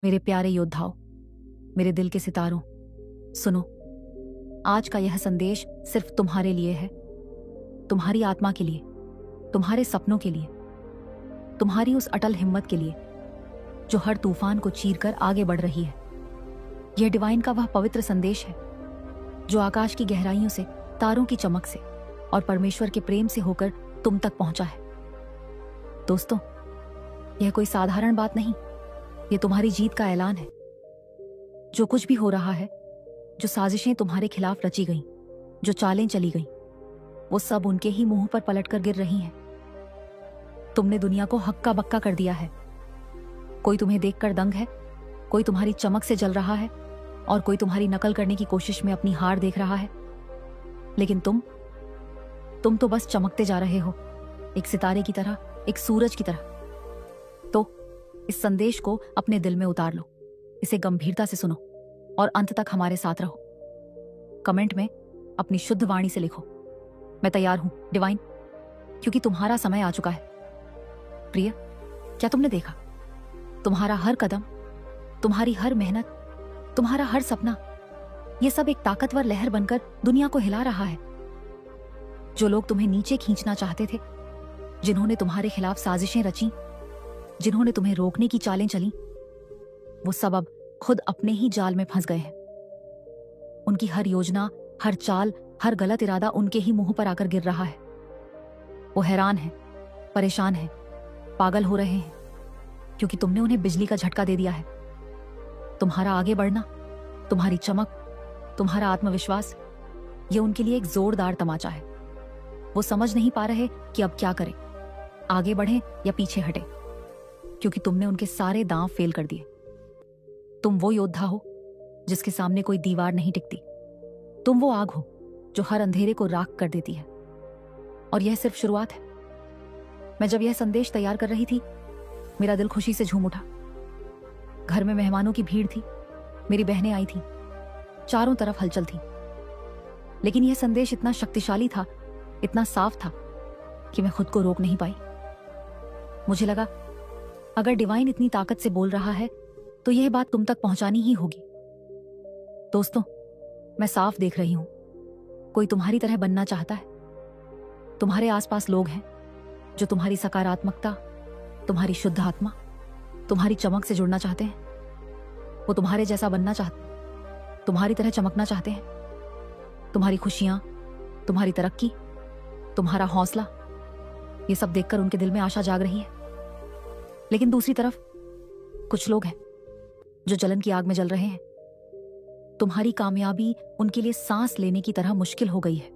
मेरे प्यारे योद्धाओं, मेरे दिल के सितारों, सुनो। आज का यह संदेश सिर्फ तुम्हारे लिए है, तुम्हारी आत्मा के लिए, तुम्हारे सपनों के लिए, तुम्हारी उस अटल हिम्मत के लिए जो हर तूफान को चीरकर आगे बढ़ रही है। यह डिवाइन का वह पवित्र संदेश है जो आकाश की गहराइयों से, तारों की चमक से और परमेश्वर के प्रेम से होकर तुम तक पहुंचा है। दोस्तों, यह कोई साधारण बात नहीं, यह तुम्हारी जीत का ऐलान है। जो कुछ भी हो रहा है, जो साजिशें तुम्हारे खिलाफ रची गईं, जो चालें चली गईं, वो सब उनके ही मुंह पर पलटकर गिर रही हैं। तुमने दुनिया को हक्का बक्का कर दिया है। कोई तुम्हें देखकर दंग है, कोई तुम्हारी चमक से जल रहा है और कोई तुम्हारी नकल करने की कोशिश में अपनी हार देख रहा है। लेकिन तुम तो बस चमकते जा रहे हो, एक सितारे की तरह, एक सूरज की तरह। तो इस संदेश को अपने दिल में उतार लो, इसे गंभीरता से सुनो और अंत तक हमारे साथ रहो। कमेंट में अपनी शुद्ध वाणी से लिखो, मैं तैयार हूं डिवाइन, क्योंकि तुम्हारा समय आ चुका है। प्रिय, क्या तुमने देखा? तुम्हारा हर कदम, तुम्हारी हर मेहनत, तुम्हारा हर सपना, यह सब एक ताकतवर लहर बनकर दुनिया को हिला रहा है। जो लोग तुम्हें नीचे खींचना चाहते थे, जिन्होंने तुम्हारे खिलाफ साजिशें रची, जिन्होंने तुम्हें रोकने की चालें चली, वो सब अब खुद अपने ही जाल में फंस गए हैं। उनकी हर योजना, हर चाल, हर गलत इरादा उनके ही मुंह पर आकर गिर रहा है। वो हैरान हैं, परेशान हैं, पागल हो रहे हैं, क्योंकि तुमने उन्हें बिजली का झटका दे दिया है। तुम्हारा आगे बढ़ना, तुम्हारी चमक, तुम्हारा आत्मविश्वास, ये उनके लिए एक जोरदार तमाचा है। वो समझ नहीं पा रहे कि अब क्या करें, आगे बढ़ें या पीछे हटें, क्योंकि तुमने उनके सारे दांव फेल कर दिए। तुम वो योद्धा हो जिसके सामने कोई दीवार नहीं टिकती। तुम वो आग हो जो हर अंधेरे को राख कर देती है। और यह सिर्फ शुरुआत है। मैं जब यह संदेश तैयार कर रही थी, मेरा दिल खुशी से झूम उठा। घर में मेहमानों की भीड़ थी, मेरी बहनें आई थीं, चारों तरफ हलचल थी। लेकिन यह संदेश इतना शक्तिशाली था, इतना साफ था कि मैं खुद को रोक नहीं पाई। मुझे लगा, अगर डिवाइन इतनी ताकत से बोल रहा है तो यह बात तुम तक पहुंचानी ही होगी। दोस्तों, मैं साफ देख रही हूं, कोई तुम्हारी तरह बनना चाहता है। तुम्हारे आसपास लोग हैं जो तुम्हारी सकारात्मकता, तुम्हारी शुद्ध आत्मा, तुम्हारी चमक से जुड़ना चाहते हैं। वो तुम्हारे जैसा बनना चाहते, तुम्हारी तरह चमकना चाहते हैं। तुम्हारी खुशियां, तुम्हारी तरक्की, तुम्हारा हौसला, ये सब देखकर उनके दिल में आशा जाग रही है। लेकिन दूसरी तरफ कुछ लोग हैं जो जलन की आग में जल रहे हैं। तुम्हारी कामयाबी उनके लिए सांस लेने की तरह मुश्किल हो गई है।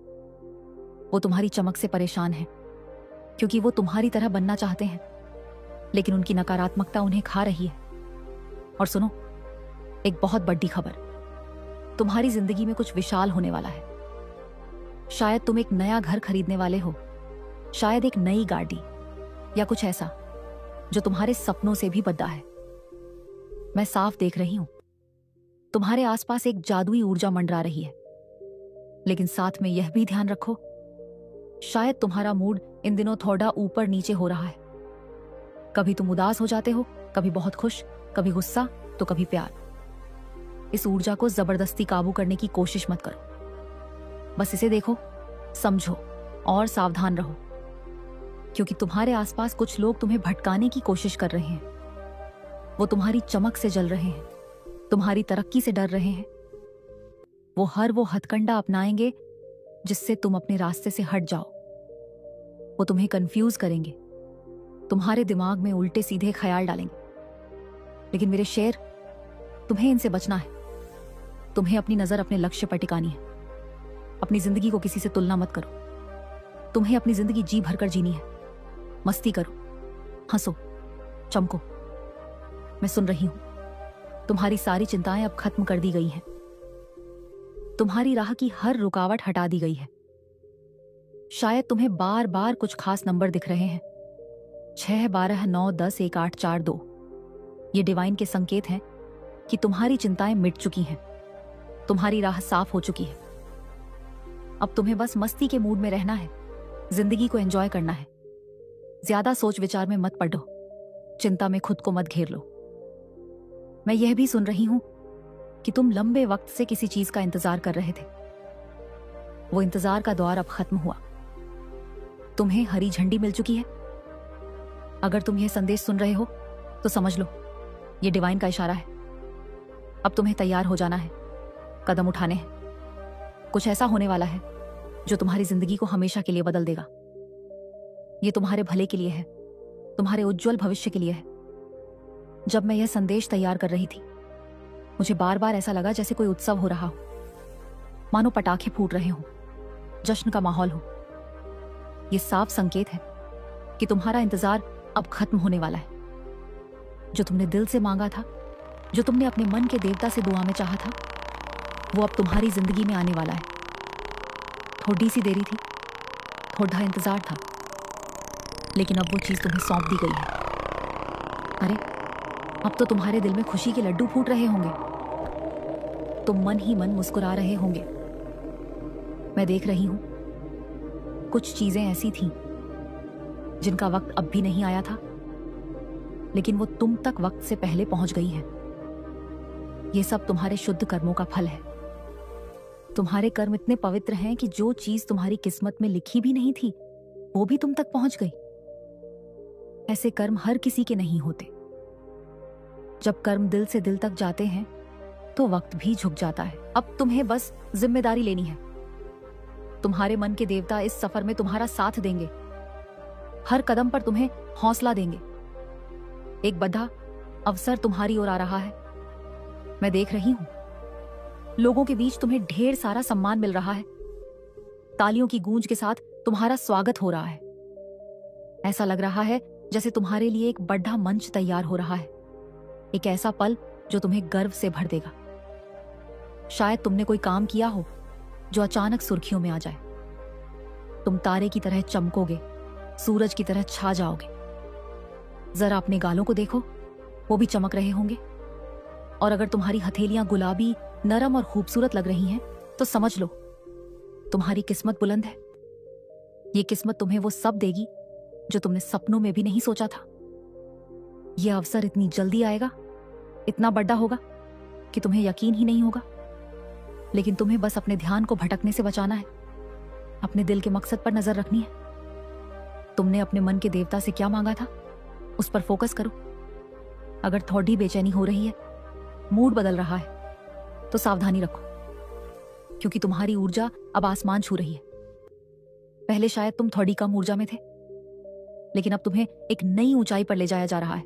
वो तुम्हारी चमक से परेशान हैं, क्योंकि वो तुम्हारी तरह बनना चाहते हैं, लेकिन उनकी नकारात्मकता उन्हें खा रही है। और सुनो, एक बहुत बड़ी खबर, तुम्हारी जिंदगी में कुछ विशाल होने वाला है। शायद तुम एक नया घर खरीदने वाले हो, शायद एक नई गाड़ी, या कुछ ऐसा जो तुम्हारे सपनों से भी बड़ा है। मैं साफ देख रही हूं, तुम्हारे आसपास एक जादुई ऊर्जा मंडरा रही है। लेकिन साथ में यह भी ध्यान रखो, शायद तुम्हारा मूड इन दिनों थोड़ा ऊपर नीचे हो रहा है। कभी तुम उदास हो जाते हो, कभी बहुत खुश, कभी गुस्सा, तो कभी प्यार। इस ऊर्जा को जबरदस्ती काबू करने की कोशिश मत करो। बस इसे देखो, समझो और सावधान रहो, क्योंकि तुम्हारे आसपास कुछ लोग तुम्हें भटकाने की कोशिश कर रहे हैं। वो तुम्हारी चमक से जल रहे हैं, तुम्हारी तरक्की से डर रहे हैं। वो हथकंडा अपनाएंगे जिससे तुम अपने रास्ते से हट जाओ। वो तुम्हें कंफ्यूज करेंगे, तुम्हारे दिमाग में उल्टे सीधे ख्याल डालेंगे। लेकिन मेरे शेर, तुम्हें इनसे बचना है। तुम्हें अपनी नजर अपने लक्ष्य पर टिकानी है। अपनी जिंदगी को किसी से तुलना मत करो। तुम्हें अपनी जिंदगी जी भरकर जीनी है। मस्ती करो, हंसो, चमको। मैं सुन रही हूं, तुम्हारी सारी चिंताएं अब खत्म कर दी गई हैं। तुम्हारी राह की हर रुकावट हटा दी गई है। शायद तुम्हें बार बार कुछ खास नंबर दिख रहे हैं, 6, 12, 9, 10, 1, 8, 4, 2। ये डिवाइन के संकेत हैं कि तुम्हारी चिंताएं मिट चुकी हैं, तुम्हारी राह साफ हो चुकी है। अब तुम्हें बस मस्ती के मूड में रहना है, जिंदगी को एंजॉय करना है। ज्यादा सोच विचार में मत पड़ो, चिंता में खुद को मत घेर लो। मैं यह भी सुन रही हूं कि तुम लंबे वक्त से किसी चीज का इंतजार कर रहे थे। वो इंतजार का दौर अब खत्म हुआ। तुम्हें हरी झंडी मिल चुकी है। अगर तुम यह संदेश सुन रहे हो तो समझ लो, ये डिवाइन का इशारा है। अब तुम्हें तैयार हो जाना है, कदम उठाने हैं। कुछ ऐसा होने वाला है जो तुम्हारी जिंदगी को हमेशा के लिए बदल देगा। ये तुम्हारे भले के लिए है, तुम्हारे उज्जवल भविष्य के लिए है। जब मैं यह संदेश तैयार कर रही थी, मुझे बार बार ऐसा लगा जैसे कोई उत्सव हो रहा हो, मानो पटाखे फूट रहे हो, जश्न का माहौल हो। यह साफ संकेत है कि तुम्हारा इंतजार अब खत्म होने वाला है। जो तुमने दिल से मांगा था, जो तुमने अपने मन के देवता से दुआ में चाहा था, वो अब तुम्हारी जिंदगी में आने वाला है। थोड़ी सी देरी थी, थोड़ा इंतजार था, लेकिन अब वो चीज तुम्हें सौंप दी गई है। अरे, अब तो तुम्हारे दिल में खुशी के लड्डू फूट रहे होंगे। तुम मन ही मन मुस्कुरा रहे होंगे। मैं देख रही हूं, कुछ चीजें ऐसी थीं जिनका वक्त अब भी नहीं आया था, लेकिन वो तुम तक वक्त से पहले पहुंच गई है। ये सब तुम्हारे शुद्ध कर्मों का फल है। तुम्हारे कर्म इतने पवित्र हैं कि जो चीज तुम्हारी किस्मत में लिखी भी नहीं थी, वो भी तुम तक पहुंच गई। ऐसे कर्म हर किसी के नहीं होते। जब कर्म दिल से दिल तक जाते हैं तो वक्त भी झुक जाता है। अब तुम्हें बस जिम्मेदारी लेनी है। तुम्हारे मन के देवता इस सफर में तुम्हारा साथ देंगे, हर कदम पर तुम्हें हौसला देंगे। एक बड़ा अवसर तुम्हारी ओर आ रहा है। मैं देख रही हूं, लोगों के बीच तुम्हें ढेर सारा सम्मान मिल रहा है। तालियों की गूंज के साथ तुम्हारा स्वागत हो रहा है। ऐसा लग रहा है जैसे तुम्हारे लिए एक बड़ा मंच तैयार हो रहा है, एक ऐसा पल जो तुम्हें गर्व से भर देगा। शायद तुमने कोई काम किया हो जो अचानक सुर्खियों में आ जाए। तुम तारे की तरह चमकोगे, सूरज की तरह छा जाओगे। जरा अपने गालों को देखो, वो भी चमक रहे होंगे। और अगर तुम्हारी हथेलियां गुलाबी, नरम और खूबसूरत लग रही हैं, तो समझ लो तुम्हारी किस्मत बुलंद है। ये किस्मत तुम्हें वो सब देगी जो तुमने सपनों में भी नहीं सोचा था। यह अवसर इतनी जल्दी आएगा, इतना बड़ा होगा कि तुम्हें यकीन ही नहीं होगा। लेकिन तुम्हें बस अपने ध्यान को भटकने से बचाना है, अपने दिल के मकसद पर नजर रखनी है। तुमने अपने मन के देवता से क्या मांगा था, उस पर फोकस करो। अगर थोड़ी बेचैनी हो रही है, मूड बदल रहा है, तो सावधानी रखो, क्योंकि तुम्हारी ऊर्जा अब आसमान छू रही है। पहले शायद तुम थोड़ी कम ऊर्जा में थे, लेकिन अब तुम्हें एक नई ऊंचाई पर ले जाया जा रहा है।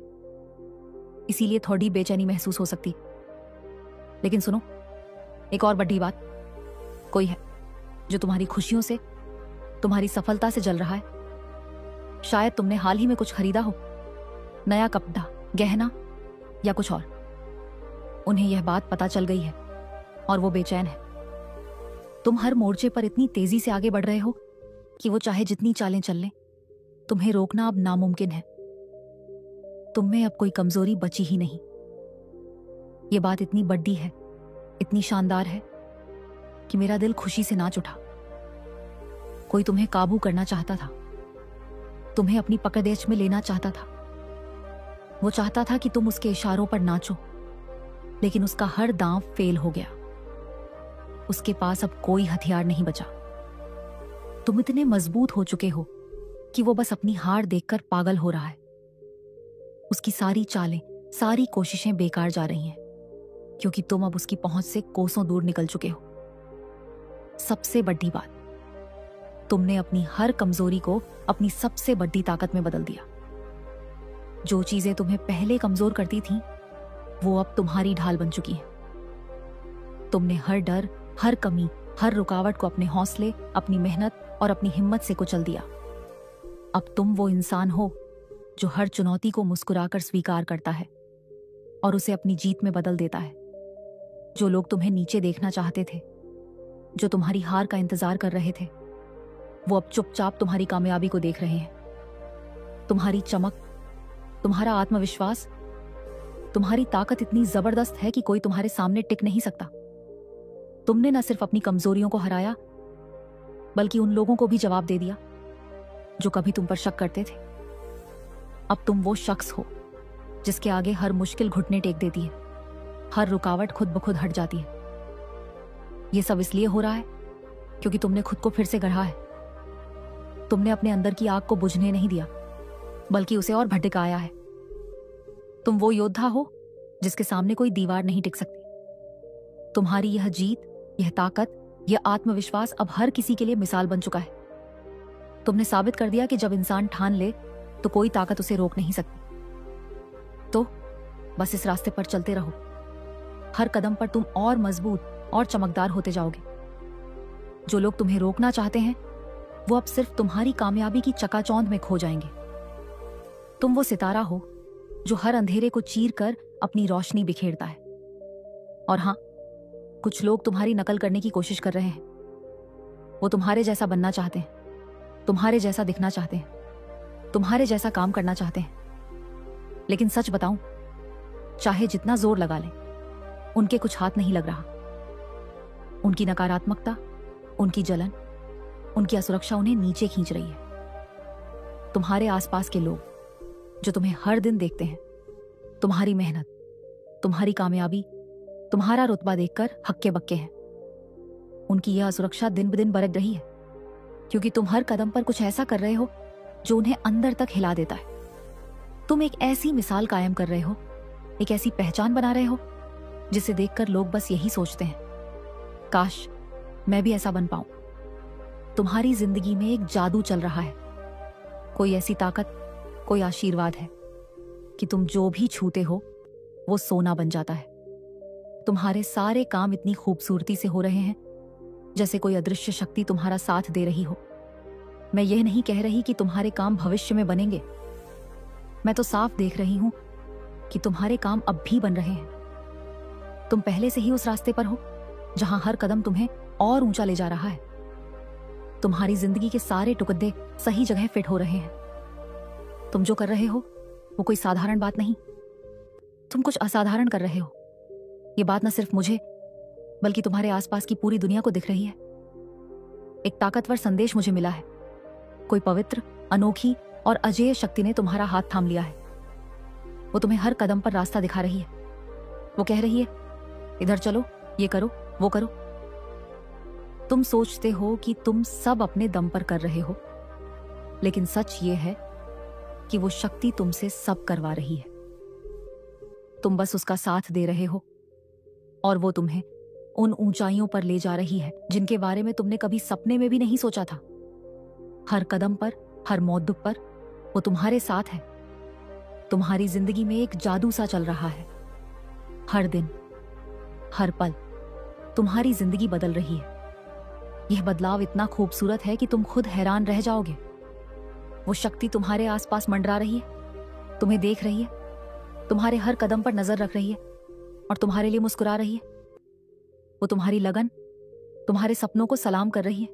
इसीलिए थोड़ी बेचैनी महसूस हो सकती। लेकिन सुनो, एक और बड़ी बात, कोई है जो तुम्हारी खुशियों से, तुम्हारी सफलता से जल रहा है। शायद तुमने हाल ही में कुछ खरीदा हो, नया कपड़ा, गहना या कुछ और। उन्हें यह बात पता चल गई है और वो बेचैन है। तुम हर मोर्चे पर इतनी तेजी से आगे बढ़ रहे हो कि वो चाहे जितनी चालें चल लें, तुम्हें रोकना अब नामुमकिन है। तुम में अब कोई कमजोरी बची ही नहीं। ये बात इतनी बड़ी है, इतनी शानदार है कि मेरा दिल खुशी से नाच उठा। कोई तुम्हें काबू करना चाहता था, तुम्हें अपनी पकड़देश में लेना चाहता था। वो चाहता था कि तुम उसके इशारों पर नाचो, लेकिन उसका हर दांव फेल हो गया। उसके पास अब कोई हथियार नहीं बचा। तुम इतने मजबूत हो चुके हो कि वो बस अपनी हार देखकर पागल हो रहा है। उसकी सारी चालें, सारी कोशिशें बेकार जा रही हैं, क्योंकि तुम अब उसकी पहुंच से कोसों दूर निकल चुके हो। सबसे बड़ी बात, तुमने अपनी हर कमजोरी को अपनी सबसे बड़ी ताकत में बदल दिया। जो चीजें तुम्हें पहले कमजोर करती थीं, वो अब तुम्हारी ढाल बन चुकी हैं। तुमने हर डर, हर कमी, हर रुकावट को अपने हौसले, अपनी मेहनत और अपनी हिम्मत से कुचल दिया। अब तुम वो इंसान हो जो हर चुनौती को मुस्कुराकर स्वीकार करता है और उसे अपनी जीत में बदल देता है। जो लोग तुम्हें नीचे देखना चाहते थे, जो तुम्हारी हार का इंतजार कर रहे थे, वो अब चुपचाप तुम्हारी कामयाबी को देख रहे हैं। तुम्हारी चमक, तुम्हारा आत्मविश्वास, तुम्हारी ताकत इतनी जबरदस्त है कि कोई तुम्हारे सामने टिक नहीं सकता। तुमने न सिर्फ अपनी कमजोरियों को हराया, बल्कि उन लोगों को भी जवाब दे दिया जो कभी तुम पर शक करते थे। अब तुम वो शख्स हो जिसके आगे हर मुश्किल घुटने टेक देती है। हर रुकावट खुद ब खुद हट जाती है। ये सब इसलिए हो रहा है क्योंकि तुमने खुद को फिर से गढ़ा है। तुमने अपने अंदर की आग को बुझने नहीं दिया, बल्कि उसे और भड़काया है। तुम वो योद्धा हो जिसके सामने कोई दीवार नहीं टिक सकती। तुम्हारी यह जीत, यह ताकत, यह आत्मविश्वास अब हर किसी के लिए मिसाल बन चुका है। तुमने साबित कर दिया कि जब इंसान ठान ले तो कोई ताकत उसे रोक नहीं सकती। तो बस इस रास्ते पर चलते रहो। हर कदम पर तुम और मजबूत और चमकदार होते जाओगे। जो लोग तुम्हें रोकना चाहते हैं वो अब सिर्फ तुम्हारी कामयाबी की चकाचौंध में खो जाएंगे। तुम वो सितारा हो जो हर अंधेरे को चीर कर अपनी रोशनी बिखेरता है। और हां, कुछ लोग तुम्हारी नकल करने की कोशिश कर रहे हैं। वो तुम्हारे जैसा बनना चाहते हैं, तुम्हारे जैसा दिखना चाहते हैं, तुम्हारे जैसा काम करना चाहते हैं। लेकिन सच बताऊं, चाहे जितना जोर लगा लें, उनके कुछ हाथ नहीं लग रहा। उनकी नकारात्मकता, उनकी जलन, उनकी असुरक्षा उन्हें नीचे खींच रही है। तुम्हारे आसपास के लोग जो तुम्हें हर दिन देखते हैं, तुम्हारी मेहनत, तुम्हारी कामयाबी, तुम्हारा रुतबा देखकर हक्के बक्के हैं। उनकी यह असुरक्षा दिन ब दिन बढ़ रही है क्योंकि तुम हर कदम पर कुछ ऐसा कर रहे हो जो उन्हें अंदर तक हिला देता है। तुम एक ऐसी मिसाल कायम कर रहे हो, एक ऐसी पहचान बना रहे हो जिसे देखकर लोग बस यही सोचते हैं, काश मैं भी ऐसा बन पाऊं। तुम्हारी जिंदगी में एक जादू चल रहा है, कोई ऐसी ताकत, कोई आशीर्वाद है कि तुम जो भी छूते हो वो सोना बन जाता है। तुम्हारे सारे काम इतनी खूबसूरती से हो रहे हैं जैसे कोई अदृश्य शक्ति तुम्हारा साथ दे रही हो। मैं यह नहीं कह रही कि तुम्हारे काम भविष्य में बनेंगे। मैं तो साफ देख रही हूं कि तुम्हारे काम अब भी बन रहे हैं। तुम पहले से ही उस रास्ते पर हो जहां हर कदम तुम्हें और ऊंचा ले जा रहा है। तुम्हारी जिंदगी के सारे टुकड़े सही जगह फिट हो रहे हैं। तुम जो कर रहे हो वो कोई साधारण बात नहीं, तुम कुछ असाधारण कर रहे हो। ये बात न सिर्फ मुझे बल्कि तुम्हारे आसपास की पूरी दुनिया को दिख रही है। एक ताकतवर संदेश मुझे मिला है। कोई पवित्र, अनोखी और अजेय शक्ति ने तुम्हारा हाथ थाम लिया है। वो तुम्हें हर कदम पर रास्ता दिखा रही है। वो कह रही है, इधर चलो, ये करो, वो करो। तुम सोचते हो कि तुम सब अपने दम पर कर रहे हो, लेकिन सच ये है कि वो शक्ति तुमसे सब करवा रही है। तुम बस उसका साथ दे रहे हो और वो तुम्हें उन ऊंचाइयों पर ले जा रही है जिनके बारे में तुमने कभी सपने में भी नहीं सोचा था। हर कदम पर, हर मौके पर वो तुम्हारे साथ है। तुम्हारी जिंदगी में एक जादू सा चल रहा है। हर दिन, हर पल तुम्हारी जिंदगी बदल रही है। यह बदलाव इतना खूबसूरत है कि तुम खुद हैरान रह जाओगे। वो शक्ति तुम्हारे आसपास मंडरा रही है, तुम्हें देख रही है, तुम्हारे हर कदम पर नजर रख रही है और तुम्हारे लिए मुस्कुरा रही है। वो तुम्हारी लगन, तुम्हारे सपनों को सलाम कर रही है।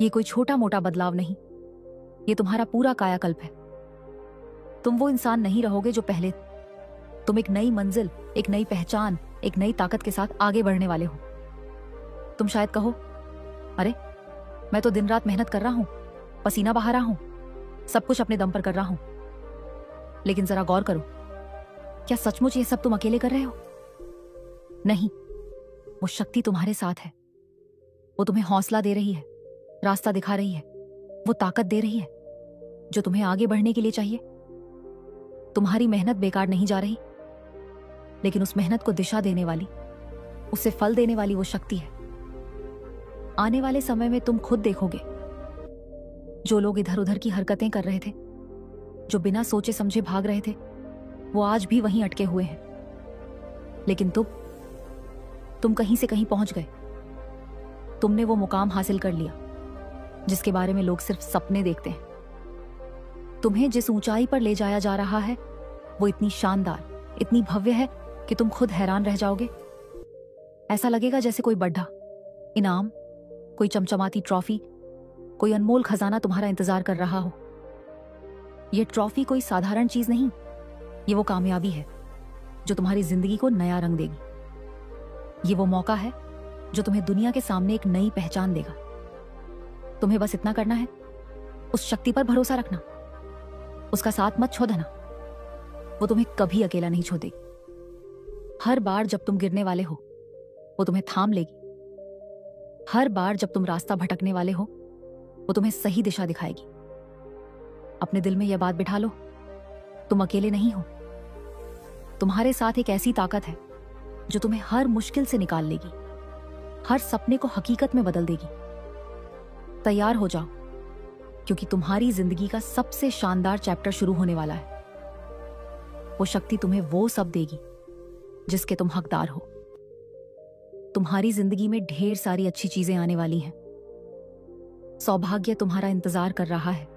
ये कोई छोटा मोटा बदलाव नहीं, ये तुम्हारा पूरा कायाकल्प है। तुम वो इंसान नहीं रहोगे जो पहले। तुम एक नई मंजिल, एक नई पहचान, एक नई ताकत के साथ आगे बढ़ने वाले हो। तुम शायद कहो, अरे मैं तो दिन रात मेहनत कर रहा हूं, पसीना बहा रहा हूं, सब कुछ अपने दम पर कर रहा हूं। लेकिन जरा गौर करो, क्या सचमुच ये सब तुम अकेले कर रहे हो? नहीं, वो शक्ति तुम्हारे साथ है। वो तुम्हें हौसला दे रही है, रास्ता दिखा रही है, वो ताकत दे रही है जो तुम्हें आगे बढ़ने के लिए चाहिए। तुम्हारी मेहनत बेकार नहीं जा रही, लेकिन उस मेहनत को दिशा देने वाली, उसे फल देने वाली वो शक्ति है। आने वाले समय में तुम खुद देखोगे, जो लोग इधर उधर की हरकतें कर रहे थे, जो बिना सोचे समझे भाग रहे थे, वो आज भी वहीं अटके हुए हैं। लेकिन तुम कहीं से कहीं पहुंच गए। तुमने वो मुकाम हासिल कर लिया जिसके बारे में लोग सिर्फ सपने देखते हैं। तुम्हें जिस ऊंचाई पर ले जाया जा रहा है वो इतनी शानदार, इतनी भव्य है कि तुम खुद हैरान रह जाओगे। ऐसा लगेगा जैसे कोई बड़ा इनाम, कोई चमचमाती ट्रॉफी, कोई अनमोल खजाना तुम्हारा इंतजार कर रहा हो। यह ट्रॉफी कोई साधारण चीज नहीं, ये वो कामयाबी है जो तुम्हारी जिंदगी को नया रंग देगी। ये वो मौका है जो तुम्हें दुनिया के सामने एक नई पहचान देगा। तुम्हें बस इतना करना है, उस शक्ति पर भरोसा रखना, उसका साथ मत छोड़ना। वो तुम्हें कभी अकेला नहीं छोड़ेगी। हर बार जब तुम गिरने वाले हो वो तुम्हें थाम लेगी। हर बार जब तुम रास्ता भटकने वाले हो वो तुम्हें सही दिशा दिखाएगी। अपने दिल में यह बात बिठा लो, तुम अकेले नहीं हो। तुम्हारे साथ एक ऐसी ताकत है जो तुम्हें हर मुश्किल से निकाल लेगी, हर सपने को हकीकत में बदल देगी। तैयार हो जाओ, क्योंकि तुम्हारी जिंदगी का सबसे शानदार चैप्टर शुरू होने वाला है। वो शक्ति तुम्हें वो सब देगी जिसके तुम हकदार हो। तुम्हारी जिंदगी में ढेर सारी अच्छी चीजें आने वाली हैं। सौभाग्य तुम्हारा इंतजार कर रहा है।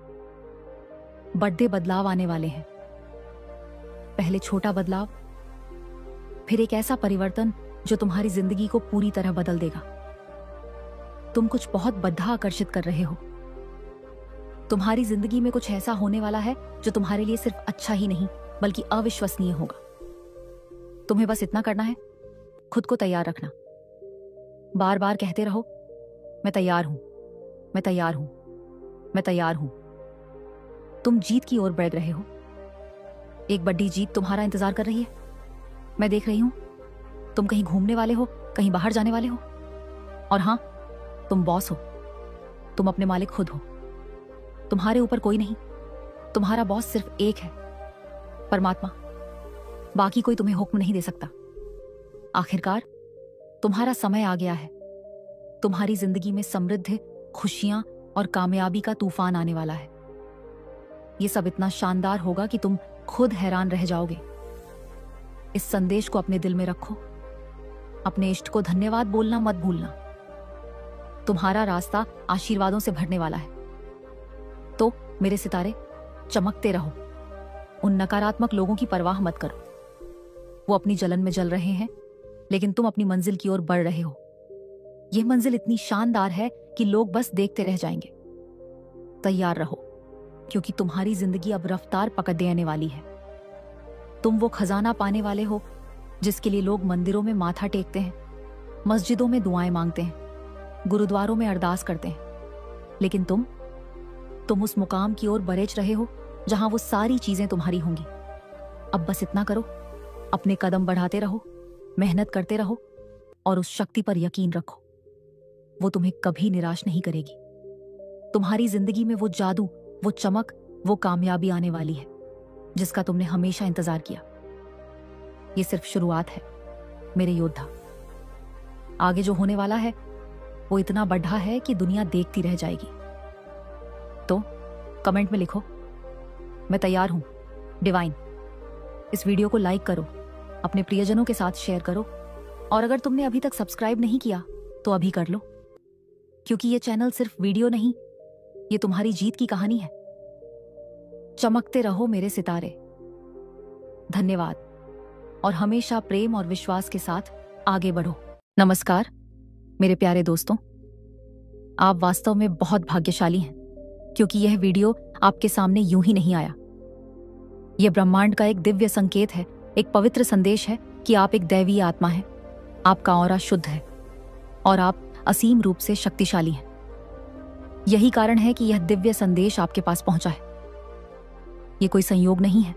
बड़े बदलाव आने वाले हैं। पहले छोटा बदलाव, फिर एक ऐसा परिवर्तन जो तुम्हारी जिंदगी को पूरी तरह बदल देगा। तुम कुछ बहुत बड़ा आकर्षित कर रहे हो। तुम्हारी जिंदगी में कुछ ऐसा होने वाला है जो तुम्हारे लिए सिर्फ अच्छा ही नहीं बल्कि अविश्वसनीय होगा। तुम्हें बस इतना करना है, खुद को तैयार रखना। बार बार कहते रहो, मैं तैयार हूं, मैं तैयार हूं, मैं तैयार हूं। तुम जीत की ओर बढ़ रहे हो। एक बड़ी जीत तुम्हारा इंतजार कर रही है। मैं देख रही हूं, तुम कहीं घूमने वाले हो, कहीं बाहर जाने वाले हो। और हां, तुम बॉस हो। तुम अपने मालिक खुद हो। तुम्हारे ऊपर कोई नहीं। तुम्हारा बॉस सिर्फ एक है, परमात्मा। बाकी कोई तुम्हें हुक्म नहीं दे सकता। आखिरकार तुम्हारा समय आ गया है। तुम्हारी जिंदगी में समृद्धि, खुशियां और कामयाबी का तूफान आने वाला है। ये सब इतना शानदार होगा कि तुम खुद हैरान रह जाओगे। इस संदेश को अपने दिल में रखो। अपने इष्ट को धन्यवाद बोलना मत भूलना। तुम्हारा रास्ता आशीर्वादों से भरने वाला है। तो मेरे सितारे, चमकते रहो। उन नकारात्मक लोगों की परवाह मत करो। वो अपनी जलन में जल रहे हैं, लेकिन तुम अपनी मंजिल की ओर बढ़ रहे हो। यह मंजिल इतनी शानदार है कि लोग बस देखते रह जाएंगे। तैयार रहो, क्योंकि तुम्हारी जिंदगी अब रफ्तार पकड़ देने वाली है। तुम वो खजाना पाने वाले हो जिसके लिए लोग मंदिरों में माथा टेकते हैं, मस्जिदों में दुआएं मांगते हैं, गुरुद्वारों में अरदास करते हैं। लेकिन तुम उस मुकाम की ओर बरेच रहे हो जहां वो सारी चीजें तुम्हारी होंगी। अब बस इतना करो, अपने कदम बढ़ाते रहो, मेहनत करते रहो और उस शक्ति पर यकीन रखो। वो तुम्हें कभी निराश नहीं करेगी। तुम्हारी जिंदगी में वो जादू, वो चमक, वो कामयाबी आने वाली है जिसका तुमने हमेशा इंतजार किया। ये सिर्फ शुरुआत है मेरे योद्धा। आगे जो होने वाला है वो इतना बड़ा है कि दुनिया देखती रह जाएगी। तो कमेंट में लिखो, मैं तैयार हूं, डिवाइन। इस वीडियो को लाइक करो, अपने प्रियजनों के साथ शेयर करो, और अगर तुमने अभी तक सब्सक्राइब नहीं किया तो अभी कर लो, क्योंकि ये चैनल सिर्फ वीडियो नहीं, ये तुम्हारी जीत की कहानी है। चमकते रहो मेरे सितारे। धन्यवाद, और हमेशा प्रेम और विश्वास के साथ आगे बढ़ो। नमस्कार मेरे प्यारे दोस्तों, आप वास्तव में बहुत भाग्यशाली हैं, क्योंकि यह वीडियो आपके सामने यूं ही नहीं आया। यह ब्रह्मांड का एक दिव्य संकेत है, एक पवित्र संदेश है कि आप एक दैवीय आत्मा हैं। आपका ऑरा शुद्ध है और आप असीम रूप से शक्तिशाली हैं। यही कारण है कि यह दिव्य संदेश आपके पास पहुंचा है। ये कोई संयोग नहीं है,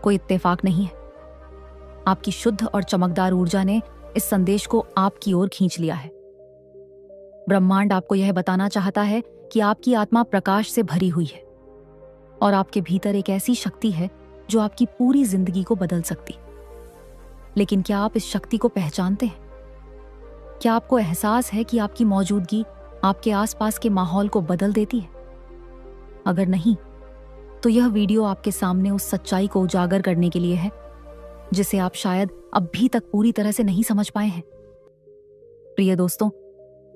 कोई इत्तेफाक नहीं है। आपकी शुद्ध और चमकदार ऊर्जा ने इस संदेश को आपकी ओर खींच लिया है। ब्रह्मांड आपको यह बताना चाहता है कि आपकी आत्मा प्रकाश से भरी हुई है और आपके भीतर एक ऐसी शक्ति है जो आपकी पूरी जिंदगी को बदल सकती। लेकिन क्या आप इस शक्ति को पहचानते हैं? क्या आपको एहसास है कि आपकी मौजूदगी आपके आसपास के माहौल को बदल देती है? अगर नहीं, तो यह वीडियो आपके सामने उस सच्चाई को उजागर करने के लिए है जिसे आप शायद अभी तक पूरी तरह से नहीं समझ पाए हैं। प्रिय दोस्तों,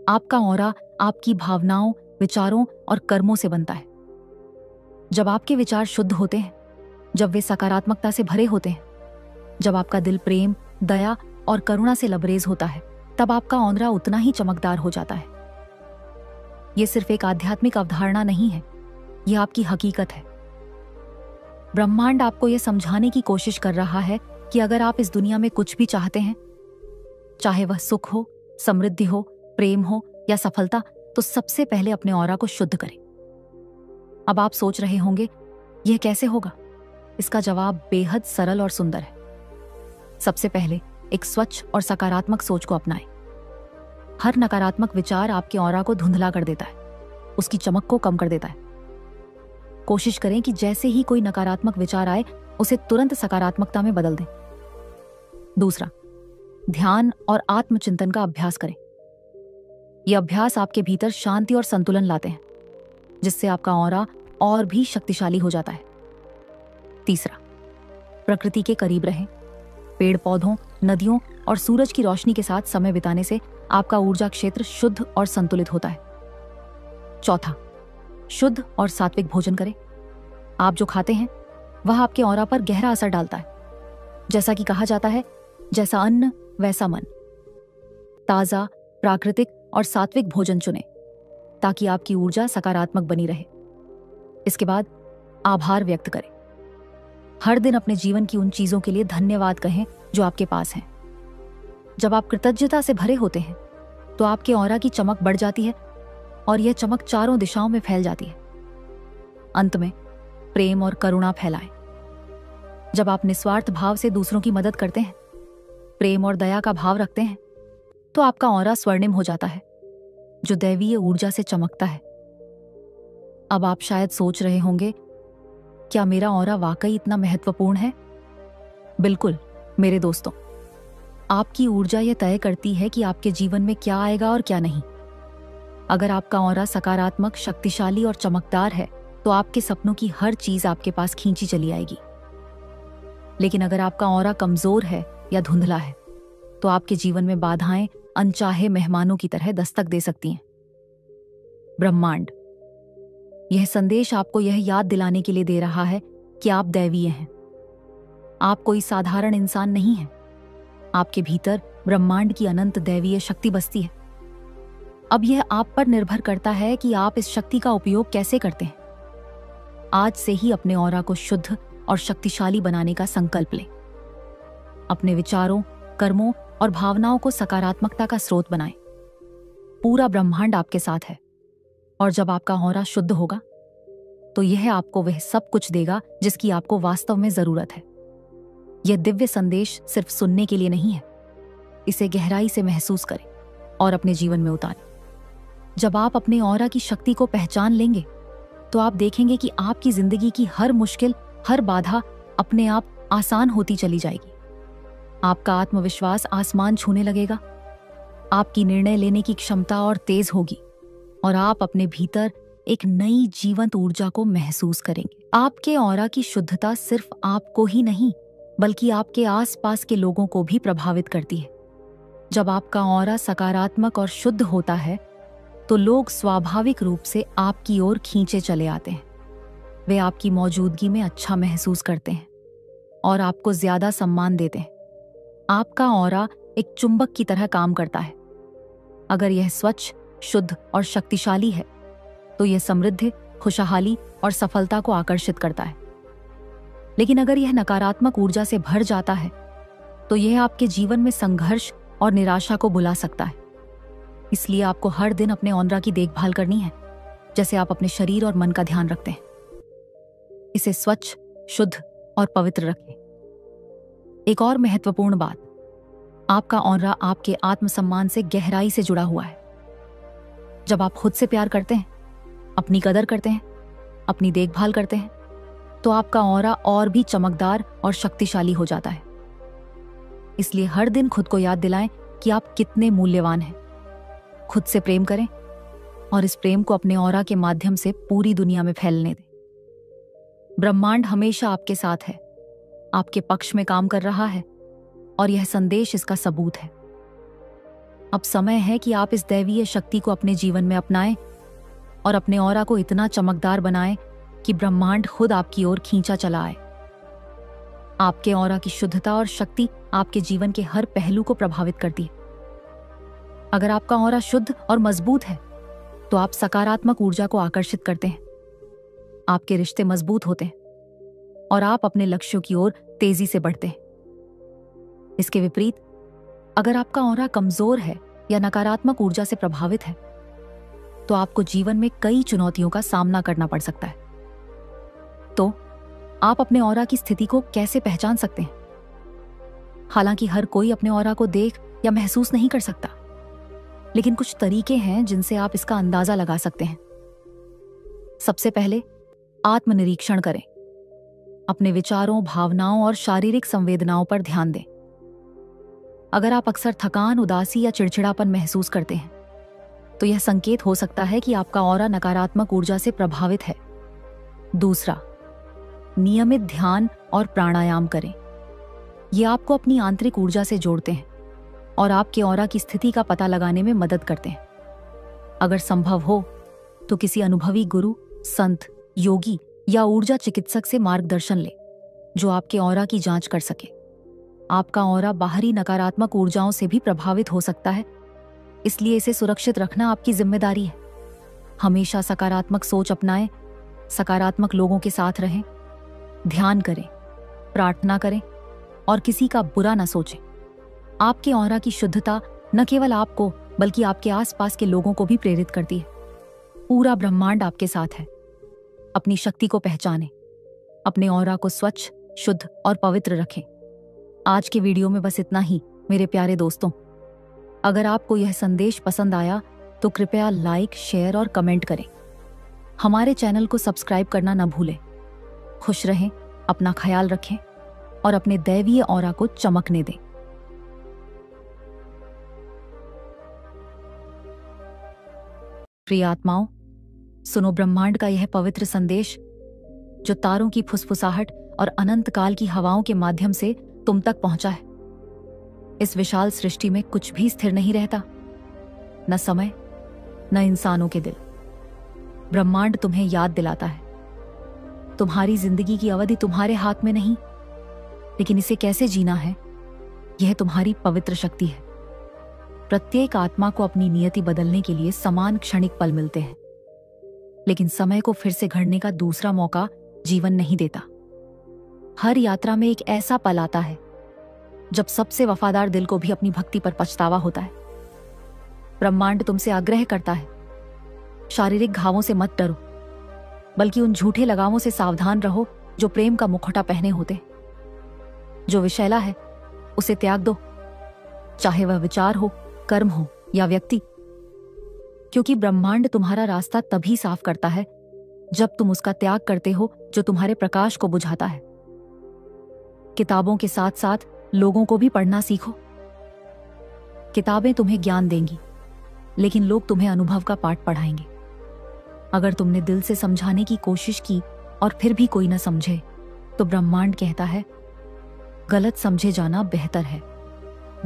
आपका ऑरा आपकी भावनाओं, विचारों और कर्मों से बनता है। जब आपके विचार शुद्ध होते हैं, जब वे सकारात्मकता से भरे होते हैं, जब आपका दिल प्रेम, दया और करुणा से लबरेज होता है, तब आपका ऑरा उतना ही चमकदार हो जाता है। यह सिर्फ एक आध्यात्मिक अवधारणा नहीं है, यह आपकी हकीकत है। ब्रह्मांड आपको यह समझाने की कोशिश कर रहा है कि अगर आप इस दुनिया में कुछ भी चाहते हैं, चाहे वह सुख हो, समृद्धि हो, प्रेम हो या सफलता, तो सबसे पहले अपने ऑरा को शुद्ध करें। अब आप सोच रहे होंगे, यह कैसे होगा? इसका जवाब बेहद सरल और सुंदर है। सबसे पहले एक स्वच्छ और सकारात्मक सोच को अपनाएं। हर नकारात्मक विचार आपके ऑरा को धुंधला कर देता है, उसकी चमक को कम कर देता है। कोशिश करें कि जैसे ही कोई नकारात्मक विचार आए उसे तुरंत सकारात्मकता में बदल दें। दूसरा, ध्यान और आत्मचिंतन का अभ्यास करें। यह अभ्यास आपके भीतर शांति और संतुलन लाते हैं, जिससे आपका ऑरा और भी शक्तिशाली हो जाता है। तीसरा, प्रकृति के करीब रहें। पेड़ पौधों, नदियों और सूरज की रोशनी के साथ समय बिताने से आपका ऊर्जा क्षेत्र शुद्ध और संतुलित होता है। चौथा, शुद्ध और सात्विक भोजन करें। आप जो खाते हैं वह आपके ऑरा पर गहरा असर डालता है। जैसा कि कहा जाता है, जैसा अन्न वैसा मन। ताजा, प्राकृतिक और सात्विक भोजन चुनें ताकि आपकी ऊर्जा सकारात्मक बनी रहे। इसके बाद आभार व्यक्त करें। हर दिन अपने जीवन की उन चीजों के लिए धन्यवाद कहें जो आपके पास हैं। जब आप कृतज्ञता से भरे होते हैं तो आपके ऑरा की चमक बढ़ जाती है और यह चमक चारों दिशाओं में फैल जाती है। अंत में प्रेम और करुणा फैलाएं। जब आप निस्वार्थ भाव से दूसरों की मदद करते हैं, प्रेम और दया का भाव रखते हैं, तो आपका ऑरा स्वर्णिम हो जाता है, जो दैवीय ऊर्जा से चमकता है। अब आप शायद सोच रहे होंगे, क्या मेरा ऑरा वाकई इतना महत्वपूर्ण है? बिल्कुल मेरे दोस्तों, आपकी ऊर्जा यह तय करती है कि आपके जीवन में क्या आएगा और क्या नहीं। अगर आपका ऑरा सकारात्मक, शक्तिशाली और चमकदार है तो आपके सपनों की हर चीज आपके पास खींची चली आएगी। लेकिन अगर आपका ऑरा कमजोर है या धुंधला है तो आपके जीवन में बाधाएं अनचाहे मेहमानों की तरह दस्तक दे सकती हैं। ब्रह्मांड यह संदेश आपको यह याद दिलाने के लिए दे रहा है कि आप दैवीय हैं। आप कोई साधारण इंसान नहीं हैं। आपके भीतर ब्रह्मांड की अनंत दैवीय शक्ति बसती है। अब यह आप पर निर्भर करता है कि आप इस शक्ति का उपयोग कैसे करते हैं। आज से ही अपने ऑरा को शुद्ध और शक्तिशाली बनाने का संकल्प लें। अपने विचारों, कर्मों और भावनाओं को सकारात्मकता का स्रोत बनाएं। पूरा ब्रह्मांड आपके साथ है और जब आपका ऑरा शुद्ध होगा तो यह आपको वह सब कुछ देगा जिसकी आपको वास्तव में जरूरत है। यह दिव्य संदेश सिर्फ सुनने के लिए नहीं है, इसे गहराई से महसूस करें और अपने जीवन में उतारें। जब आप अपने ऑरा की शक्ति को पहचान लेंगे तो आप देखेंगे कि आपकी जिंदगी की हर मुश्किल, हर बाधा अपने आप आसान होती चली जाएगी। आपका आत्मविश्वास आसमान छूने लगेगा। आपकी निर्णय लेने की क्षमता और तेज होगी और आप अपने भीतर एक नई जीवंत ऊर्जा को महसूस करेंगे। आपके ऑरा की शुद्धता सिर्फ आपको ही नहीं बल्कि आपके आसपास के लोगों को भी प्रभावित करती है। जब आपका ऑरा सकारात्मक और शुद्ध होता है तो लोग स्वाभाविक रूप से आपकी ओर खींचे चले आते हैं। वे आपकी मौजूदगी में अच्छा महसूस करते हैं और आपको ज्यादा सम्मान देते हैं। आपका ऑरा एक चुंबक की तरह काम करता है। अगर यह स्वच्छ, शुद्ध और शक्तिशाली है तो यह समृद्धि, खुशहाली और सफलता को आकर्षित करता है। लेकिन अगर यह नकारात्मक ऊर्जा से भर जाता है तो यह आपके जीवन में संघर्ष और निराशा को बुला सकता है। इसलिए आपको हर दिन अपने ऑरा की देखभाल करनी है, जैसे आप अपने शरीर और मन का ध्यान रखते हैं। इसे स्वच्छ, शुद्ध और पवित्र रखें। एक और महत्वपूर्ण बात, आपका ऑरा आपके आत्मसम्मान से गहराई से जुड़ा हुआ है। जब आप खुद से प्यार करते हैं, अपनी कदर करते हैं, अपनी देखभाल करते हैं, तो आपका ऑरा और भी चमकदार और शक्तिशाली हो जाता है। इसलिए हर दिन खुद को याद दिलाएं कि आप कितने मूल्यवान हैं। खुद से प्रेम करें और इस प्रेम को अपने ऑरा के माध्यम से पूरी दुनिया में फैलने दें। ब्रह्मांड हमेशा आपके साथ है, आपके पक्ष में काम कर रहा है और यह संदेश इसका सबूत है। अब समय है कि आप इस दैवीय शक्ति को अपने जीवन में अपनाएं और अपने ऑरा को इतना चमकदार बनाएं कि ब्रह्मांड खुद आपकी ओर खींचा चला आए। आपके ऑरा की शुद्धता और शक्ति आपके जीवन के हर पहलू को प्रभावित करती है। अगर आपका ऑरा शुद्ध और मजबूत है तो आप सकारात्मक ऊर्जा को आकर्षित करते हैं, आपके रिश्ते मजबूत होते हैं और आप अपने लक्ष्यों की ओर तेजी से बढ़ते हैं। इसके विपरीत, अगर आपका ऑरा कमजोर है या नकारात्मक ऊर्जा से प्रभावित है तो आपको जीवन में कई चुनौतियों का सामना करना पड़ सकता है। तो आप अपने ऑरा की स्थिति को कैसे पहचान सकते हैं? हालांकि हर कोई अपने ऑरा को देख या महसूस नहीं कर सकता, लेकिन कुछ तरीके हैं जिनसे आप इसका अंदाजा लगा सकते हैं। सबसे पहले आत्मनिरीक्षण करें। अपने विचारों, भावनाओं और शारीरिक संवेदनाओं पर ध्यान दें। अगर आप अक्सर थकान, उदासी या चिड़चिड़ापन महसूस करते हैं, तो यह संकेत हो सकता है कि आपका ऑरा नकारात्मक ऊर्जा से प्रभावित है। दूसरा, नियमित ध्यान और प्राणायाम करें। ये आपको अपनी आंतरिक ऊर्जा से जोड़ते हैं और आपके ऑरा की स्थिति का पता लगाने में मदद करते हैं। अगर संभव हो तो किसी अनुभवी गुरु, संत, योगी या ऊर्जा चिकित्सक से मार्गदर्शन लें, जो आपके ऑरा की जांच कर सके। आपका ऑरा बाहरी नकारात्मक ऊर्जाओं से भी प्रभावित हो सकता है, इसलिए इसे सुरक्षित रखना आपकी जिम्मेदारी है। हमेशा सकारात्मक सोच अपनाएं, सकारात्मक लोगों के साथ रहें, ध्यान करें, प्रार्थना करें और किसी का बुरा न सोचें। आपके ऑरा की शुद्धता न केवल आपको बल्कि आपके आसपास के लोगों को भी प्रेरित करती है। पूरा ब्रह्मांड आपके साथ है। अपनी शक्ति को पहचानें, अपने ऑरा को स्वच्छ, शुद्ध और पवित्र रखें। आज के वीडियो में बस इतना ही मेरे प्यारे दोस्तों। अगर आपको यह संदेश पसंद आया तो कृपया लाइक, शेयर और कमेंट करें। हमारे चैनल को सब्सक्राइब करना न भूलें। खुश रहें, अपना ख्याल रखें और अपने दैवीय ऑरा को चमकने दें। प्रिय आत्माओं, सुनो ब्रह्मांड का यह पवित्र संदेश, जो तारों की फुसफुसाहट और अनंत काल की हवाओं के माध्यम से तुम तक पहुंचा है। इस विशाल सृष्टि में कुछ भी स्थिर नहीं रहता, न समय, न इंसानों के दिल। ब्रह्मांड तुम्हें याद दिलाता है, तुम्हारी जिंदगी की अवधि तुम्हारे हाथ में नहीं, लेकिन इसे कैसे जीना है, यह तुम्हारी पवित्र शक्ति है। प्रत्येक आत्मा को अपनी नियति बदलने के लिए समान क्षणिक पल मिलते हैं, लेकिन समय को फिर से घड़ने का दूसरा मौका जीवन नहीं देता। हर यात्रा में एक ऐसा पल आता है जब सबसे वफादार दिल को भी अपनी भक्ति पर पछतावा होता है। ब्रह्मांड तुमसे आग्रह करता है, शारीरिक घावों से मत डरो, बल्कि उन झूठे लगावों से सावधान रहो जो प्रेम का मुखौटा पहने होते। जो विषैला है उसे त्याग दो, चाहे वह विचार हो, कर्म हो या व्यक्ति, क्योंकि ब्रह्मांड तुम्हारा रास्ता तभी साफ करता है जब तुम उसका त्याग करते हो जो तुम्हारे प्रकाश को बुझाता है। किताबों के साथ साथ लोगों को भी पढ़ना सीखो। किताबें तुम्हें ज्ञान देंगी, लेकिन लोग तुम्हें अनुभव का पाठ पढ़ाएंगे। अगर तुमने दिल से समझाने की कोशिश की और फिर भी कोई न समझे, तो ब्रह्मांड कहता है, गलत समझे जाना बेहतर है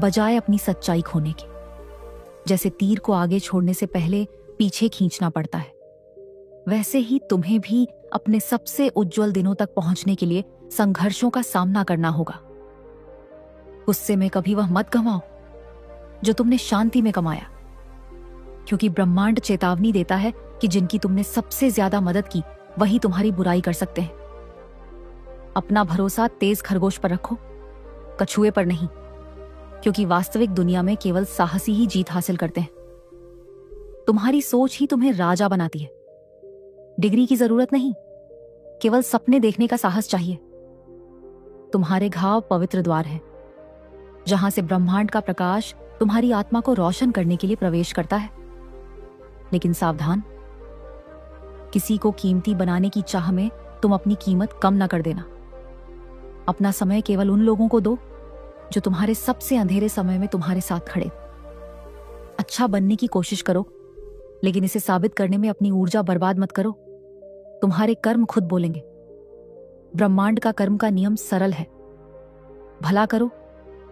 बजाय अपनी सच्चाई खोने के। जैसे तीर को आगे छोड़ने से पहले पीछे खींचना पड़ता है, वैसे ही तुम्हें भी अपने सबसे उज्जवल दिनों तक पहुंचने के लिए संघर्षों का सामना करना होगा। गुस्से में कभी वह मत गंवाओ जो तुमने शांति में कमाया, क्योंकि ब्रह्मांड चेतावनी देता है कि जिनकी तुमने सबसे ज्यादा मदद की वही तुम्हारी बुराई कर सकते हैं। अपना भरोसा तेज खरगोश पर रखो, कछुए पर नहीं, क्योंकि वास्तविक दुनिया में केवल साहसी ही जीत हासिल करते हैं। तुम्हारी सोच ही तुम्हें राजा बनाती है। डिग्री की जरूरत नहीं, केवल सपने देखने का साहस चाहिए। तुम्हारे घाव पवित्र द्वार है, जहां से ब्रह्मांड का प्रकाश तुम्हारी आत्मा को रोशन करने के लिए प्रवेश करता है। लेकिन सावधान, किसी को कीमती बनाने की चाह में तुम अपनी कीमत कम न कर देना। अपना समय केवल उन लोगों को दो जो तुम्हारे सबसे अंधेरे समय में तुम्हारे साथ खड़े। अच्छा बनने की कोशिश करो, लेकिन इसे साबित करने में अपनी ऊर्जा बर्बाद मत करो। तुम्हारे कर्म खुद बोलेंगे। ब्रह्मांड का कर्म का नियम सरल है, भला करो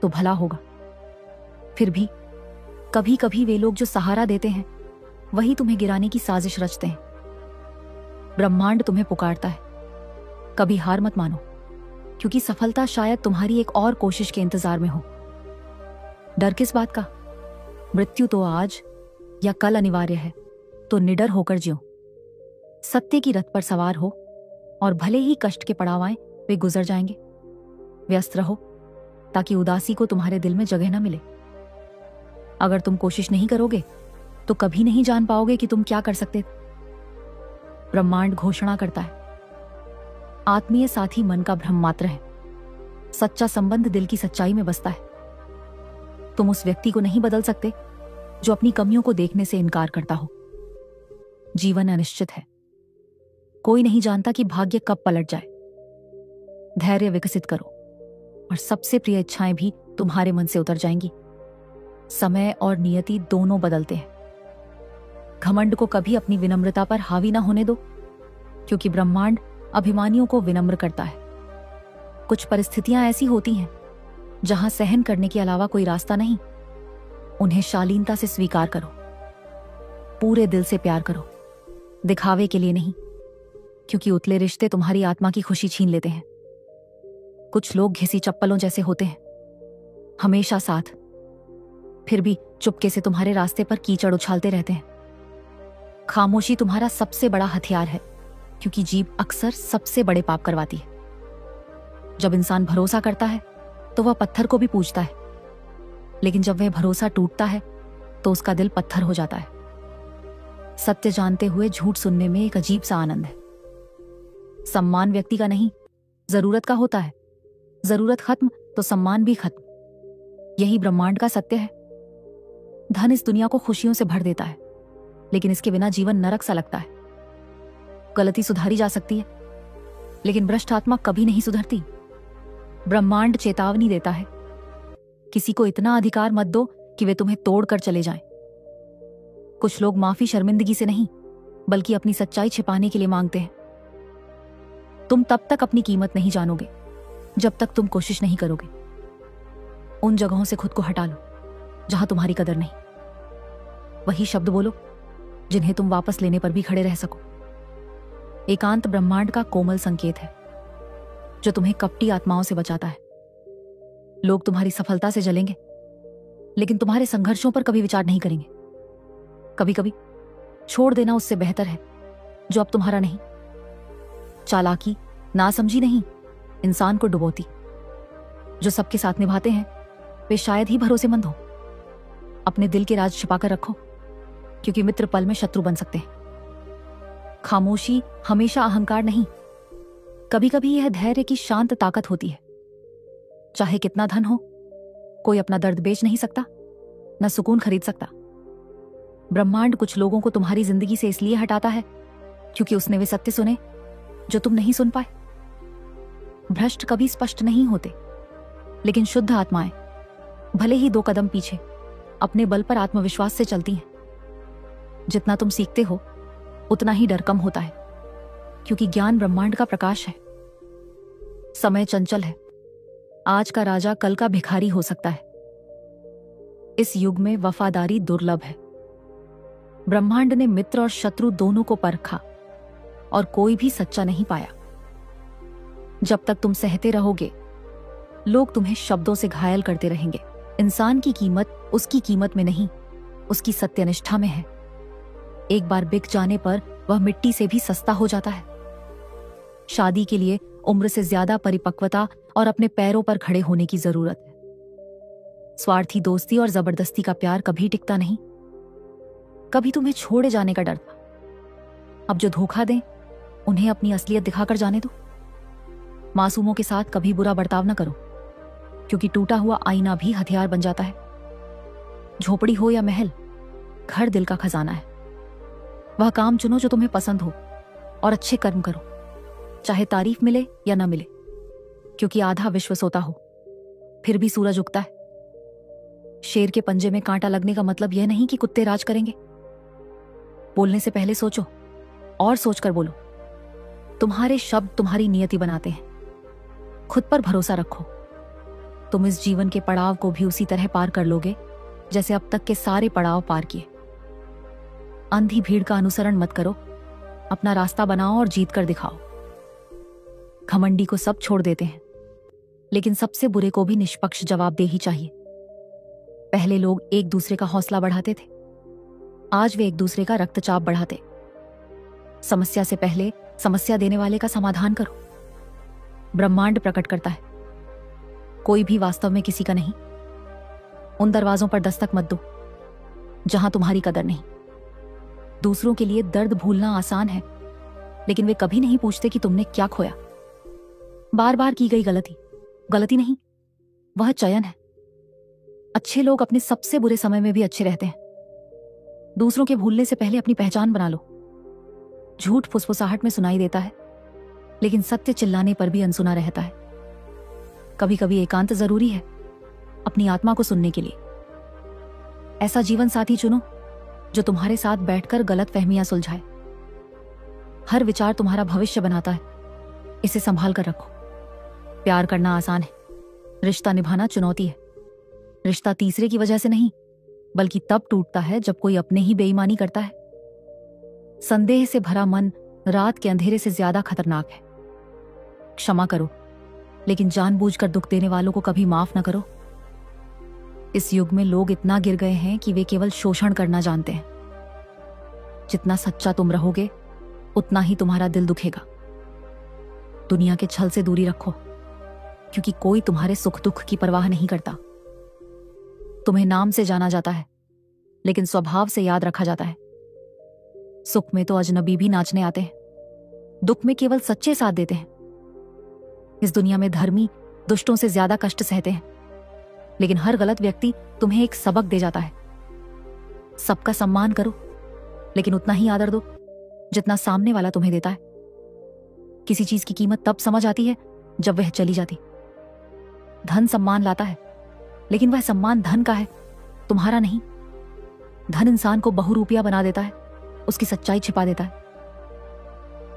तो भला होगा। फिर भी कभी कभी वे लोग जो सहारा देते हैं वही तुम्हें गिराने की साजिश रचते हैं। ब्रह्मांड तुम्हें पुकारता है, कभी हार मत मानो, क्योंकि सफलता शायद तुम्हारी एक और कोशिश के इंतजार में हो। डर किस बात का? मृत्यु तो आज या कल अनिवार्य है, तो निडर होकर जियो। सत्य की रथ पर सवार हो और भले ही कष्ट के पड़ाव आएं, वे गुजर जाएंगे। व्यस्त रहो ताकि उदासी को तुम्हारे दिल में जगह न मिले। अगर तुम कोशिश नहीं करोगे तो कभी नहीं जान पाओगे कि तुम क्या कर सकते। ब्रह्मांड घोषणा करता है, आत्मीय साथी मन का भ्रम मात्र है, सच्चा संबंध दिल की सच्चाई में बसता है। तुम उस व्यक्ति को नहीं बदल सकते जो अपनी कमियों को देखने से इनकार करता हो। जीवन अनिश्चित है, कोई नहीं जानता कि भाग्य कब पलट जाए। धैर्य विकसित करो और सबसे प्रिय इच्छाएं भी तुम्हारे मन से उतर जाएंगी। समय और नियति दोनों बदलते हैं। घमंड को कभी अपनी विनम्रता पर हावी ना होने दो, क्योंकि ब्रह्मांड अभिमानियों को विनम्र करता है। कुछ परिस्थितियां ऐसी होती हैं जहां सहन करने के अलावा कोई रास्ता नहीं। उन्हें शालीनता से स्वीकार करो, पूरे दिल से प्यार करो, दिखावे के लिए नहीं, क्योंकि उतले रिश्ते तुम्हारी आत्मा की खुशी छीन लेते हैं। कुछ लोग घिसी चप्पलों जैसे होते हैं, हमेशा साथ, फिर भी चुपके से तुम्हारे रास्ते पर कीचड़ उछालते रहते हैं। खामोशी तुम्हारा सबसे बड़ा हथियार है, क्योंकि जीभ अक्सर सबसे बड़े पाप करवाती है। जब इंसान भरोसा करता है तो वह पत्थर को भी पूजता है, लेकिन जब वह भरोसा टूटता है तो उसका दिल पत्थर हो जाता है। सत्य जानते हुए झूठ सुनने में एक अजीब सा आनंद है। सम्मान व्यक्ति का नहीं, जरूरत का होता है। जरूरत खत्म तो सम्मान भी खत्म। यही ब्रह्मांड का सत्य है। धन इस दुनिया को खुशियों से भर देता है, लेकिन इसके बिना जीवन नरक सा लगता है। गलती सुधारी जा सकती है, लेकिन भ्रष्ट आत्मा कभी नहीं सुधरती। ब्रह्मांड चेतावनी देता है, किसी को इतना अधिकार मत दो कि वे तुम्हें तोड़कर चले जाएं। कुछ लोग माफी शर्मिंदगी से नहीं, बल्कि अपनी सच्चाई छिपाने के लिए मांगते हैं। तुम तब तक अपनी कीमत नहीं जानोगे जब तक तुम कोशिश नहीं करोगे। उन जगहों से खुद को हटा लो जहां तुम्हारी कदर नहीं। वही शब्द बोलो जिन्हें तुम वापस लेने पर भी खड़े रह सको। एकांत ब्रह्मांड का कोमल संकेत है, जो तुम्हें कपटी आत्माओं से बचाता है। लोग तुम्हारी सफलता से जलेंगे, लेकिन तुम्हारे संघर्षों पर कभी विचार नहीं करेंगे। कभी कभी छोड़ देना उससे बेहतर है जो अब तुम्हारा नहीं। चालाकी नासमझी नहीं, इंसान को डुबोती। जो सबके साथ निभाते हैं वे शायद ही भरोसेमंद हो। अपने दिल के राज छिपाकर रखो, क्योंकि मित्र पल में शत्रु बन सकते हैं। खामोशी हमेशा अहंकार नहीं, कभी कभी यह धैर्य की शांत ताकत होती है। चाहे कितना धन हो, कोई अपना दर्द बेच नहीं सकता, न सुकून खरीद सकता। ब्रह्मांड कुछ लोगों को तुम्हारी जिंदगी से इसलिए हटाता है क्योंकि उसने वे सत्य सुने जो तुम नहीं सुन पाए। भ्रष्ट कभी स्पष्ट नहीं होते, लेकिन शुद्ध आत्माएं भले ही 2 कदम पीछे अपने बल पर आत्मविश्वास से चलती हैं। जितना तुम सीखते हो उतना ही डर कम होता है, क्योंकि ज्ञान ब्रह्मांड का प्रकाश है। समय चंचल है, आज का राजा कल का भिखारी हो सकता है। इस युग में वफादारी दुर्लभ है। ब्रह्मांड ने मित्र और शत्रु दोनों को परखा और कोई भी सच्चा नहीं पाया। जब तक तुम सहते रहोगे, लोग तुम्हें शब्दों से घायल करते रहेंगे। इंसान की कीमत उसकी कीमत में नहीं, उसकी सत्यनिष्ठा में है। एक बार बिक जाने पर वह मिट्टी से भी सस्ता हो जाता है। शादी के लिए उम्र से ज्यादा परिपक्वता और अपने पैरों पर खड़े होने की जरूरत है। स्वार्थी दोस्ती और जबरदस्ती का प्यार कभी टिकता नहीं। कभी तुम्हें छोड़े जाने का डर था, अब जो धोखा दें उन्हें अपनी असलियत दिखाकर जाने दो। मासूमों के साथ कभी बुरा बर्ताव न करो, क्योंकि टूटा हुआ आईना भी हथियार बन जाता है। झोपड़ी हो या महल, घर दिल का खजाना है। वह काम चुनो जो तुम्हें पसंद हो और अच्छे कर्म करो, चाहे तारीफ मिले या न मिले, क्योंकि आधा विश्व सोता हो फिर भी सूरज उगता है। शेर के पंजे में कांटा लगने का मतलब यह नहीं कि कुत्ते राज करेंगे। बोलने से पहले सोचो और सोचकर बोलो। तुम्हारे शब्द तुम्हारी नियति बनाते हैं। खुद पर भरोसा रखो, तुम इस जीवन के पड़ाव को भी उसी तरह पार कर लोगे जैसे अब तक के सारे पड़ाव पार किए। अंधी भीड़ का अनुसरण मत करो, अपना रास्ता बनाओ और जीत कर दिखाओ। घमंडी को सब छोड़ देते हैं, लेकिन सबसे बुरे को भी निष्पक्ष जवाबदेही चाहिए। पहले लोग एक दूसरे का हौसला बढ़ाते थे, आज वे एक दूसरे का रक्तचाप बढ़ाते। समस्या से पहले समस्या देने वाले का समाधान करो। ब्रह्मांड प्रकट करता है, कोई भी वास्तव में किसी का नहीं। उन दरवाजों पर दस्तक मत दो जहां तुम्हारी कदर नहीं। दूसरों के लिए दर्द भूलना आसान है, लेकिन वे कभी नहीं पूछते कि तुमने क्या खोया। बार बार की गई गलती गलती नहीं, वह चयन है। अच्छे लोग अपने सबसे बुरे समय में भी अच्छे रहते हैं। दूसरों के भूलने से पहले अपनी पहचान बना लो। झूठ फुसफुसाहट में सुनाई देता है, लेकिन सत्य चिल्लाने पर भी अनसुना रहता है। कभी कभी एकांत जरूरी है अपनी आत्मा को सुनने के लिए। ऐसा जीवन साथी चुनो जो तुम्हारे साथ बैठकर गलत फहमियां सुलझाए। हर विचार तुम्हारा भविष्य बनाता है, इसे संभाल कर रखो। प्यार करना आसान है, रिश्ता निभाना चुनौती है। रिश्ता तीसरे की वजह से नहीं, बल्कि तब टूटता है जब कोई अपने ही बेईमानी करता है। संदेह से भरा मन रात के अंधेरे से ज्यादा खतरनाक है। क्षमा करो, लेकिन जानबूझकर दुख देने वालों को कभी माफ न करो। इस युग में लोग इतना गिर गए हैं कि वे केवल शोषण करना जानते हैं। जितना सच्चा तुम रहोगे, उतना ही तुम्हारा दिल दुखेगा। दुनिया के छल से दूरी रखो, क्योंकि कोई तुम्हारे सुख दुख की परवाह नहीं करता। तुम्हें नाम से जाना जाता है, लेकिन स्वभाव से याद रखा जाता है। सुख में तो अजनबी भी नाचने आते हैं, दुख में केवल सच्चे साथ देते हैं। इस दुनिया में धर्मी दुष्टों से ज्यादा कष्ट सहते हैं, लेकिन हर गलत व्यक्ति तुम्हें एक सबक दे जाता है। सबका सम्मान करो, लेकिन उतना ही आदर दो जितना सामने वाला तुम्हें देता है। किसी चीज की कीमत तब समझ आती है जब वह चली जाती। धन सम्मान लाता है, लेकिन वह सम्मान धन का है, तुम्हारा नहीं। धन इंसान को बहुरूपिया बना देता है, उसकी सच्चाई छिपा देता है।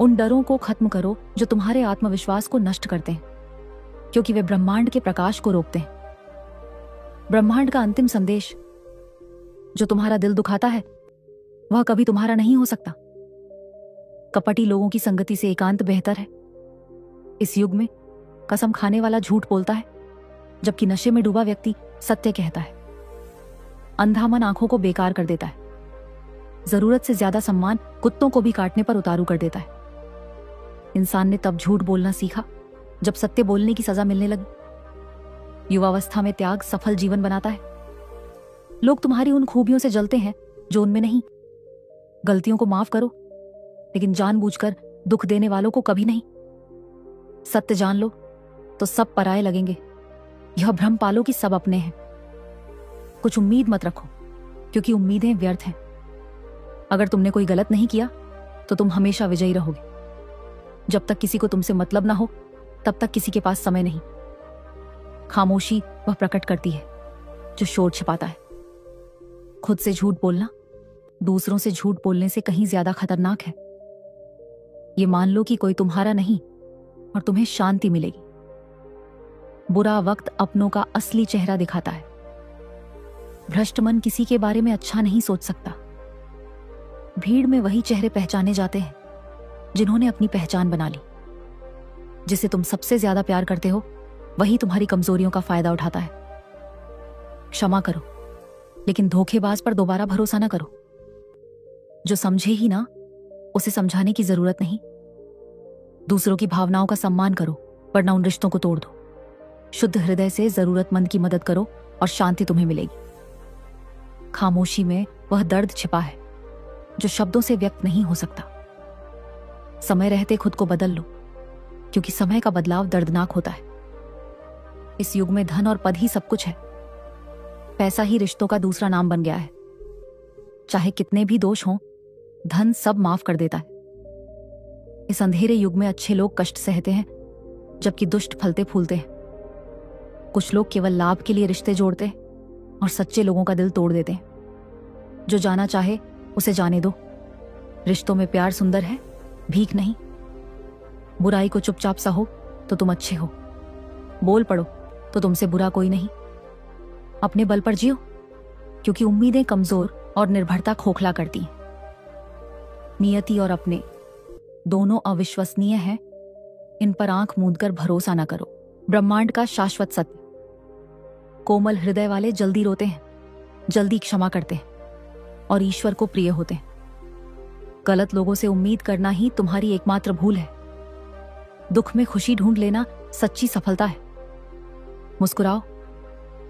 उन डरों को खत्म करो जो तुम्हारे आत्मविश्वास को नष्ट करते हैं, क्योंकि वे ब्रह्मांड के प्रकाश को रोकते हैं। ब्रह्मांड का अंतिम संदेश जो तुम्हारा दिल दुखाता है, वह कभी तुम्हारा नहीं हो सकता। कपटी लोगों की संगति से एकांत बेहतर है। इस युग में कसम खाने वाला झूठ बोलता है, जबकि नशे में डूबा व्यक्ति सत्य कहता है। अंधा मन आंखों को बेकार कर देता है। जरूरत से ज्यादा सम्मान कुत्तों को भी काटने पर उतारू कर देता है। इंसान ने तब झूठ बोलना सीखा जब सत्य बोलने की सजा मिलने लगी। युवावस्था में त्याग सफल जीवन बनाता है। लोग तुम्हारी उन खूबियों से जलते हैं जो उनमें नहीं। गलतियों को माफ करो, लेकिन जानबूझकर दुख देने वालों को कभी नहीं। सत्य जान लो तो सब पराये लगेंगे। यह भ्रम पालो कि सब अपने हैं। कुछ उम्मीद मत रखो, क्योंकि उम्मीदें व्यर्थ हैं। अगर तुमने कोई गलत नहीं किया तो तुम हमेशा विजयी रहोगे। जब तक किसी को तुमसे मतलब ना हो, तब तक किसी के पास समय नहीं। खामोशी वह प्रकट करती है जो शोर छिपाता है। खुद से झूठ बोलना दूसरों से झूठ बोलने से कहीं ज्यादा खतरनाक है। ये मान लो कि कोई तुम्हारा नहीं और तुम्हें शांति मिलेगी। बुरा वक्त अपनों का असली चेहरा दिखाता है। भ्रष्ट मन किसी के बारे में अच्छा नहीं सोच सकता। भीड़ में वही चेहरे पहचाने जाते हैं जिन्होंने अपनी पहचान बना ली। जिसे तुम सबसे ज्यादा प्यार करते हो, वही तुम्हारी कमजोरियों का फायदा उठाता है। क्षमा करो, लेकिन धोखेबाज पर दोबारा भरोसा ना करो। जो समझे ही ना, उसे समझाने की जरूरत नहीं। दूसरों की भावनाओं का सम्मान करो, वरना उन रिश्तों को तोड़ दो। शुद्ध हृदय से जरूरतमंद की मदद करो और शांति तुम्हें मिलेगी। खामोशी में वह दर्द छिपा है जो शब्दों से व्यक्त नहीं हो सकता। समय रहते खुद को बदल लो, क्योंकि समय का बदलाव दर्दनाक होता है। इस युग में धन और पद ही सब कुछ है। पैसा ही रिश्तों का दूसरा नाम बन गया है। चाहे कितने भी दोष हों, धन सब माफ कर देता है। इस अंधेरे युग में अच्छे लोग कष्ट सहते हैं, जबकि दुष्ट फलते फूलते हैं। कुछ लोग केवल लाभ के लिए रिश्ते जोड़ते हैं और सच्चे लोगों का दिल तोड़ देते हैं। जो जाना चाहे उसे जाने दो। रिश्तों में प्यार सुंदर है, भीख नहीं। बुराई को चुपचाप सहो तो तुम अच्छे हो। बोल पड़ो तो तुमसे बुरा कोई नहीं। अपने बल पर जियो, क्योंकि उम्मीदें कमजोर और निर्भरता खोखला करती हैं। नियति और अपने दोनों अविश्वसनीय हैं। इन पर आंख मूंदकर भरोसा न करो। ब्रह्मांड का शाश्वत सत्य। कोमल हृदय वाले जल्दी रोते हैं, जल्दी क्षमा करते हैं और ईश्वर को प्रिय होते हैं। गलत लोगों से उम्मीद करना ही तुम्हारी एकमात्र भूल है। दुख में खुशी ढूंढ लेना सच्ची सफलता है। मुस्कुराओ,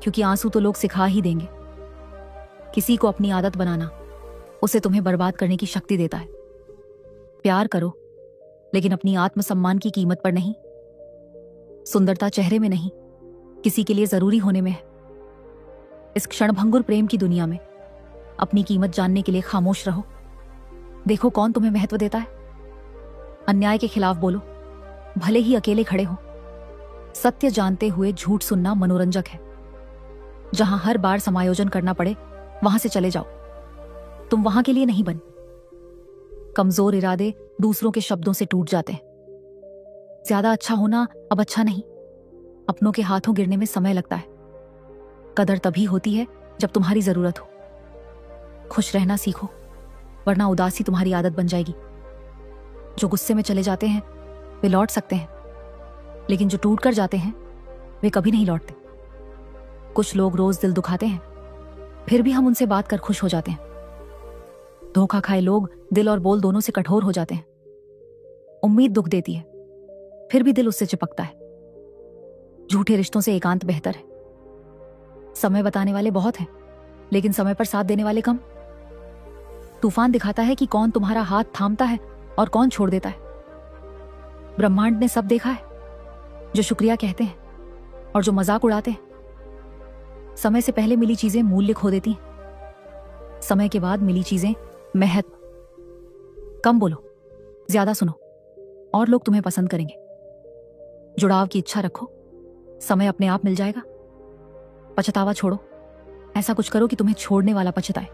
क्योंकि आंसू तो लोग सिखा ही देंगे। किसी को अपनी आदत बनाना उसे तुम्हें बर्बाद करने की शक्ति देता है। प्यार करो, लेकिन अपनी आत्मसम्मान की कीमत पर नहीं। सुंदरता चेहरे में नहीं, किसी के लिए जरूरी होने में है। इस क्षणभंगुर प्रेम की दुनिया में अपनी कीमत जानने के लिए खामोश रहो। देखो कौन तुम्हें महत्व देता है। अन्याय के खिलाफ बोलो, भले ही अकेले खड़े हो। सत्य जानते हुए झूठ सुनना मनोरंजक है। जहां हर बार समायोजन करना पड़े वहां से चले जाओ। तुम वहां के लिए नहीं बने। कमजोर इरादे दूसरों के शब्दों से टूट जाते हैं। ज्यादा अच्छा होना अब अच्छा नहीं। अपनों के हाथों गिरने में समय लगता है। कदर तभी होती है जब तुम्हारी जरूरत हो। खुश रहना सीखो, वरना उदासी तुम्हारी आदत बन जाएगी। जो गुस्से में चले जाते हैं वे लौट सकते हैं, लेकिन जो टूट कर जाते हैं वे कभी नहीं लौटते। कुछ लोग रोज दिल दुखाते हैं, फिर भी हम उनसे बात कर खुश हो जाते हैं। धोखा खाए लोग दिल और बोल दोनों से कठोर हो जाते हैं। उम्मीद दुख देती है, फिर भी दिल उससे चिपकता है। झूठे रिश्तों से एकांत बेहतर है। समय बताने वाले बहुत हैं, लेकिन समय पर साथ देने वाले कम। तूफान दिखाता है कि कौन तुम्हारा हाथ थामता है और कौन छोड़ देता है। ब्रह्मांड ने सब देखा है, जो शुक्रिया कहते हैं और जो मजाक उड़ाते हैं। समय से पहले मिली चीजें मूल्य खो देती हैं, समय के बाद मिली चीजें महत्व। कम बोलो, ज्यादा सुनो, और लोग तुम्हें पसंद करेंगे। जुड़ाव की इच्छा रखो, समय अपने आप मिल जाएगा। पछतावा छोड़ो, ऐसा कुछ करो कि तुम्हें छोड़ने वाला पछताए।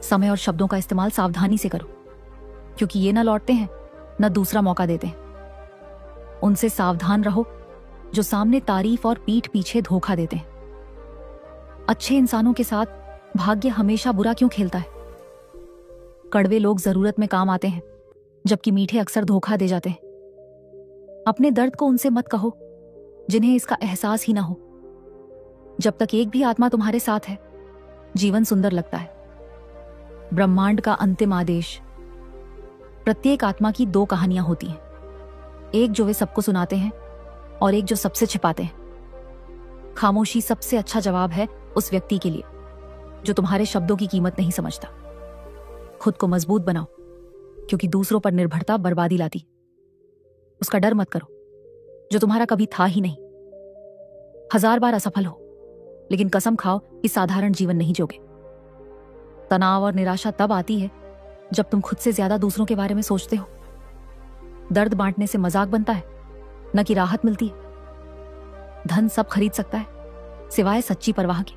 समय और शब्दों का इस्तेमाल सावधानी से करो, क्योंकि ये ना लौटते हैं न दूसरा मौका देते हैं। उनसे सावधान रहो जो सामने तारीफ और पीठ पीछे धोखा देते हैं। अच्छे इंसानों के साथ भाग्य हमेशा बुरा क्यों खेलता है? कड़वे लोग जरूरत में काम आते हैं, जबकि मीठे अक्सर धोखा दे जाते हैं। अपने दर्द को उनसे मत कहो जिन्हें इसका एहसास ही ना हो। जब तक एक भी आत्मा तुम्हारे साथ है, जीवन सुंदर लगता है। ब्रह्मांड का अंतिम आदेश। प्रत्येक आत्मा की दो कहानियां होती हैं, एक जो वे सबको सुनाते हैं और एक जो सबसे छिपाते हैं। खामोशी सबसे अच्छा जवाब है उस व्यक्ति के लिए जो तुम्हारे शब्दों की कीमत नहीं समझता। खुद को मजबूत बनाओ, क्योंकि दूसरों पर निर्भरता बर्बादी लाती। उसका डर मत करो जो तुम्हारा कभी था ही नहीं। 1000 बार असफल हो, लेकिन कसम खाओ कि साधारण जीवन नहीं जोगे। तनाव और निराशा तब आती है जब तुम खुद से ज्यादा दूसरों के बारे में सोचते हो। दर्द बांटने से मजाक बनता है, न कि राहत मिलती है। धन सब खरीद सकता है, सिवाय सच्ची परवाह के।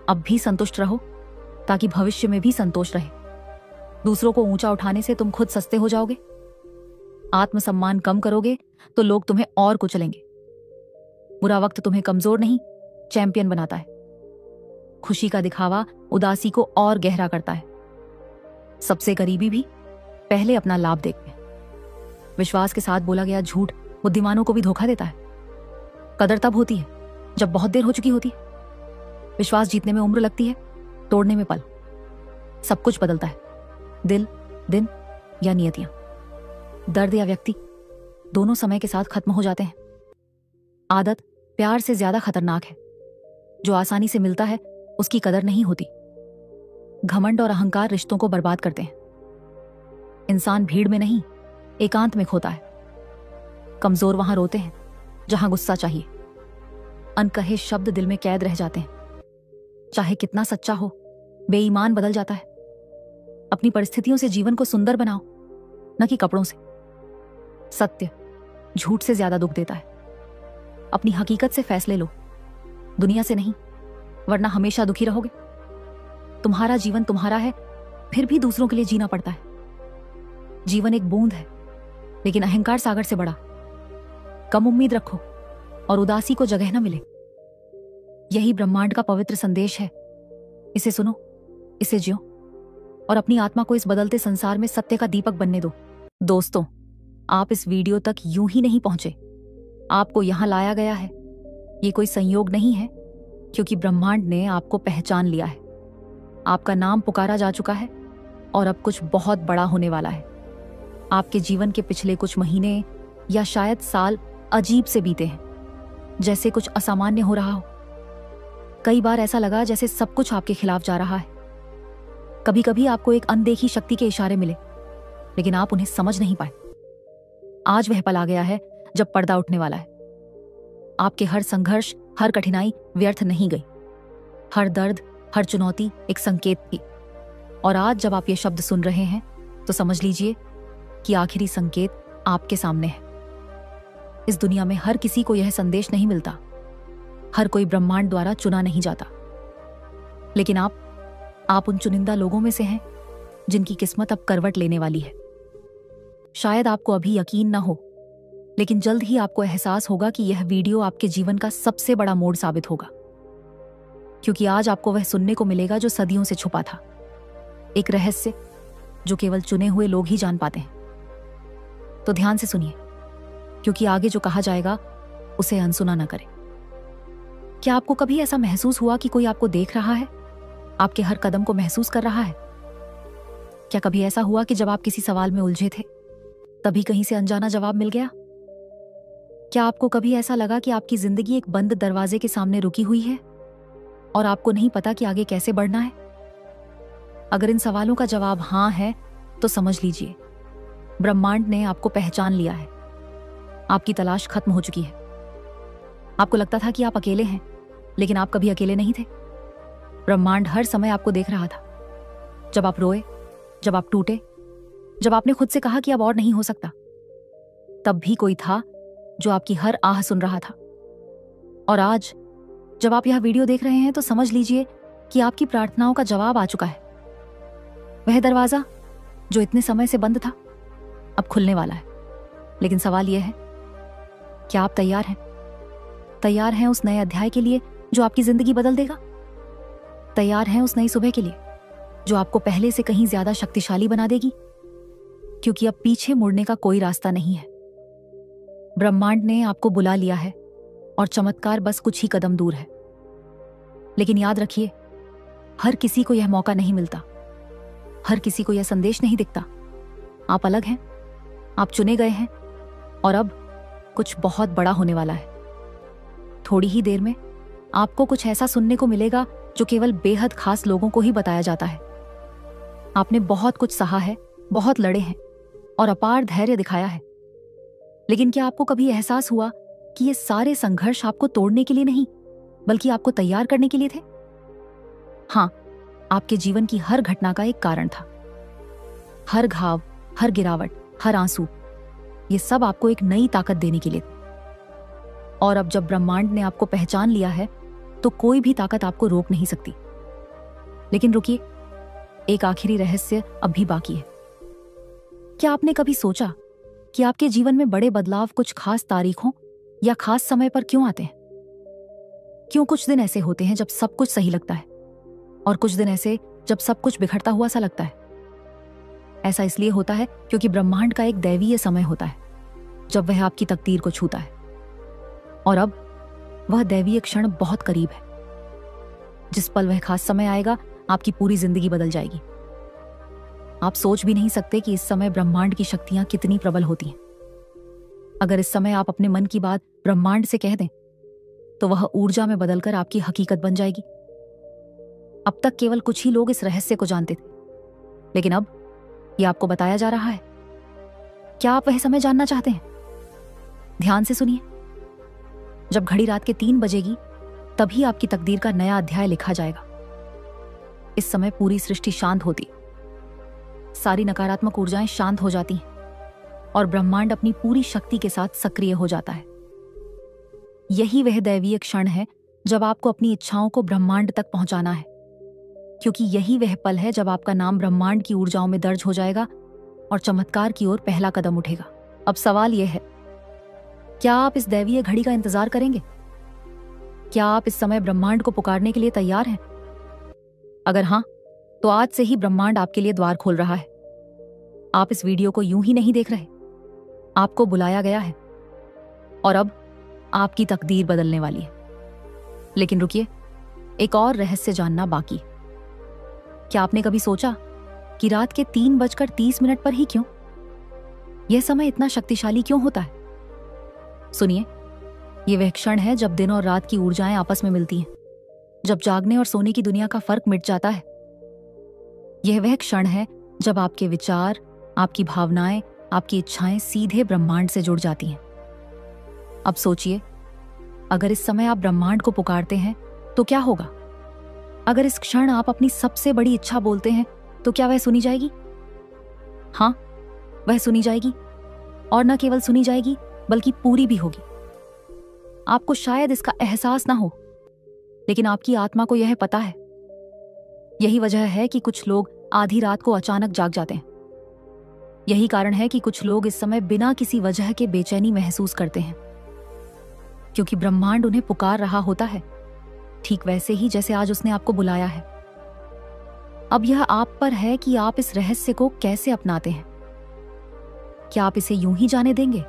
अब भी संतुष्ट रहो, ताकि भविष्य में भी संतोष रहे। दूसरों को ऊंचा उठाने से तुम खुद सस्ते हो जाओगे। आत्मसम्मान कम करोगे तो लोग तुम्हें और कुचलेंगे। बुरा वक्त तुम्हें कमजोर नहीं, चैंपियन बनाता है। खुशी का दिखावा उदासी को और गहरा करता है। सबसे करीबी भी पहले अपना लाभ देखते हैं। विश्वास के साथ बोला गया झूठ बुद्धिमानों को भी धोखा देता है। कदर तब होती है जब बहुत देर हो चुकी होती है। विश्वास जीतने में उम्र लगती है, तोड़ने में पल। सब कुछ बदलता है, दिल, दिन या नियतियां। दर्द या व्यक्ति दोनों समय के साथ खत्म हो जाते हैं। आदत प्यार से ज्यादा खतरनाक है। जो आसानी से मिलता है उसकी कदर नहीं होती। घमंड और अहंकार रिश्तों को बर्बाद करते हैं। इंसान भीड़ में नहीं, एकांत में खोता है। कमजोर वहां रोते हैं जहां गुस्सा चाहिए। अनकहे शब्द दिल में कैद रह जाते हैं। चाहे कितना सच्चा हो, बेईमान बदल जाता है। अपनी परिस्थितियों से जीवन को सुंदर बनाओ, न कि कपड़ों से। सत्य झूठ से ज्यादा दुख देता है। अपनी हकीकत से फैसले लो, दुनिया से नहीं, वरना हमेशा दुखी रहोगे। तुम्हारा जीवन तुम्हारा है, फिर भी दूसरों के लिए जीना पड़ता है। जीवन एक बूंद है, लेकिन अहंकार सागर से बड़ा। कम उम्मीद रखो और उदासी को जगह न मिले। यही ब्रह्मांड का पवित्र संदेश है। इसे सुनो, इसे जियो और अपनी आत्मा को इस बदलते संसार में सत्य का दीपक बनने दो। दोस्तों, आप इस वीडियो तक यूं ही नहीं पहुंचे। आपको यहां लाया गया है। ये कोई संयोग नहीं है, क्योंकि ब्रह्मांड ने आपको पहचान लिया है। आपका नाम पुकारा जा चुका है और अब कुछ बहुत बड़ा होने वाला है। आपके जीवन के पिछले कुछ महीने या शायद साल अजीब से बीते हैं, जैसे कुछ असामान्य हो रहा हो। कई बार ऐसा लगा जैसे सब कुछ आपके खिलाफ जा रहा है। कभी कभी आपको एक अनदेखी शक्ति के इशारे मिले, लेकिन आप उन्हें समझ नहीं पाए। आज वह पल आ गया है जब पर्दा उठने वाला है। आपके हर संघर्ष, हर कठिनाई व्यर्थ नहीं गई। हर दर्द, हर चुनौती एक संकेत थी। और आज जब आप ये शब्द सुन रहे हैं तो समझ लीजिए कि आखिरी संकेत आपके सामने है। इस दुनिया में हर किसी को यह संदेश नहीं मिलता, हर कोई ब्रह्मांड द्वारा चुना नहीं जाता। लेकिन आप उन चुनिंदा लोगों में से हैं जिनकी किस्मत अब करवट लेने वाली है। शायद आपको अभी यकीन ना हो, लेकिन जल्द ही आपको एहसास होगा कि यह वीडियो आपके जीवन का सबसे बड़ा मोड़ साबित होगा, क्योंकि आज आपको वह सुनने को मिलेगा जो सदियों से छुपा था। एक रहस्य जो केवल चुने हुए लोग ही जान पाते हैं। तो ध्यान से सुनिए, क्योंकि आगे जो कहा जाएगा उसे अनसुना न करें। क्या आपको कभी ऐसा महसूस हुआ कि कोई आपको देख रहा है, आपके हर कदम को महसूस कर रहा है? क्या कभी ऐसा हुआ कि जब आप किसी सवाल में उलझे थे, तभी कहीं से अनजाना जवाब मिल गया? क्या आपको कभी ऐसा लगा कि आपकी जिंदगी एक बंद दरवाजे के सामने रुकी हुई है और आपको नहीं पता कि आगे कैसे बढ़ना है? अगर इन सवालों का जवाब हां है, तो समझ लीजिए ब्रह्मांड ने आपको पहचान लिया है। आपकी तलाश खत्म हो चुकी है। आपको लगता था कि आप अकेले हैं, लेकिन आप कभी अकेले नहीं थे। ब्रह्मांड हर समय आपको देख रहा था। जब आप रोए, जब आप टूटे, जब आपने खुद से कहा कि अब और नहीं हो सकता, तब भी कोई था जो आपकी हर आह सुन रहा था। और आज जब आप यह वीडियो देख रहे हैं तो समझ लीजिए कि आपकी प्रार्थनाओं का जवाब आ चुका है। वह दरवाजा जो इतने समय से बंद था, अब खुलने वाला है। लेकिन सवाल यह है, क्या आप तैयार हैं? तैयार हैं उस नए अध्याय के लिए जो आपकी जिंदगी बदल देगा? तैयार हैं उस नई सुबह के लिए जो आपको पहले से कहीं ज्यादा शक्तिशाली बना देगी? क्योंकि अब पीछे मुड़ने का कोई रास्ता नहीं है। ब्रह्मांड ने आपको बुला लिया है और चमत्कार बस कुछ ही कदम दूर है। लेकिन याद रखिए, हर किसी को यह मौका नहीं मिलता, हर किसी को यह संदेश नहीं दिखता। आप अलग हैं, आप चुने गए हैं, और अब कुछ बहुत बड़ा होने वाला है। थोड़ी ही देर में आपको कुछ ऐसा सुनने को मिलेगा जो केवल बेहद खास लोगों को ही बताया जाता है। आपने बहुत कुछ सहा है, बहुत लड़े हैं और अपार धैर्य दिखाया है। लेकिन क्या आपको कभी एहसास हुआ कि ये सारे संघर्ष आपको तोड़ने के लिए नहीं, बल्कि आपको तैयार करने के लिए थे? हाँ, आपके जीवन की हर घटना का एक कारण था। हर घाव, हर गिरावट, हर आंसू, ये सब आपको एक नई ताकत देने के लिए थे। और अब जब ब्रह्मांड ने आपको पहचान लिया है, तो कोई भी ताकत आपको रोक नहीं सकती। लेकिन रुकिए, एक आखिरी रहस्य अब भी बाकी है। क्या आपने कभी सोचा कि आपके जीवन में बड़े बदलाव कुछ खास तारीखों या खास समय पर क्यों आते हैं? क्यों कुछ दिन ऐसे होते हैं जब सब कुछ सही लगता है, और कुछ दिन ऐसे जब सब कुछ बिखरता हुआ सा लगता है? ऐसा इसलिए होता है क्योंकि ब्रह्मांड का एक दैवीय समय होता है जब वह आपकी तकदीर को छूता है। और अब वह दैवीय क्षण बहुत करीब है। जिस पल वह खास समय आएगा, आपकी पूरी जिंदगी बदल जाएगी। आप सोच भी नहीं सकते कि इस समय ब्रह्मांड की शक्तियां कितनी प्रबल होती हैं। अगर इस समय आप अपने मन की बात ब्रह्मांड से कह दें, तो वह ऊर्जा में बदलकर आपकी हकीकत बन जाएगी। अब तक केवल कुछ ही लोग इस रहस्य को जानते थे, लेकिन अब यह आपको बताया जा रहा है। क्या आप वह समय जानना चाहते हैं? ध्यान से सुनिए। जब घड़ी रात के 3 बजेगी, तभी आपकी तकदीर का नया अध्याय लिखा जाएगा। इस समय पूरी सृष्टि शांत होती, सारी नकारात्मक ऊर्जाएं शांत हो जाती हैं और ब्रह्मांड अपनी पूरी शक्ति के साथ सक्रिय हो जाता है। यही वह दैवीय क्षण है जब आपको अपनी इच्छाओं को ब्रह्मांड तक पहुंचाना है, क्योंकि यही वह पल है जब आपका नाम ब्रह्मांड की ऊर्जाओं में दर्ज हो जाएगा और चमत्कार की ओर पहला कदम उठेगा। अब सवाल यह है, क्या आप इस दैवीय घड़ी का इंतजार करेंगे? क्या आप इस समय ब्रह्मांड को पुकारने के लिए तैयार हैं? अगर हां, तो आज से ही ब्रह्मांड आपके लिए द्वार खोल रहा है। आप इस वीडियो को यूं ही नहीं देख रहे, आपको बुलाया गया है और अब आपकी तकदीर बदलने वाली है। लेकिन रुकिए, एक और रहस्य जानना बाकी। क्या आपने कभी सोचा कि रात के 3:30 पर ही क्यों? यह समय इतना शक्तिशाली क्यों होता है? सुनिए, यह वह क्षण है जब दिन और रात की ऊर्जाएं आपस में मिलती हैं, जब जागने और सोने की दुनिया का फर्क मिट जाता है। यह वह क्षण है जब आपके विचार, आपकी भावनाएं, आपकी इच्छाएं सीधे ब्रह्मांड से जुड़ जाती हैं। अब सोचिए, अगर इस समय आप ब्रह्मांड को पुकारते हैं तो क्या होगा? अगर इस क्षण आप अपनी सबसे बड़ी इच्छा बोलते हैं तो क्या वह सुनी जाएगी? हाँ, वह सुनी जाएगी, और न केवल सुनी जाएगी बल्कि पूरी भी होगी। आपको शायद इसका एहसास ना हो, लेकिन आपकी आत्मा को यह पता है। यही वजह है कि कुछ लोग आधी रात को अचानक जाग जाते हैं। यही कारण है कि कुछ लोग इस समय बिना किसी वजह के बेचैनी महसूस करते हैं, क्योंकि ब्रह्मांड उन्हें पुकार रहा होता है, ठीक वैसे ही जैसे आज उसने आपको बुलाया है। अब यह आप पर है कि आप इस रहस्य को कैसे अपनाते हैं। क्या आप इसे यूं ही जाने देंगे,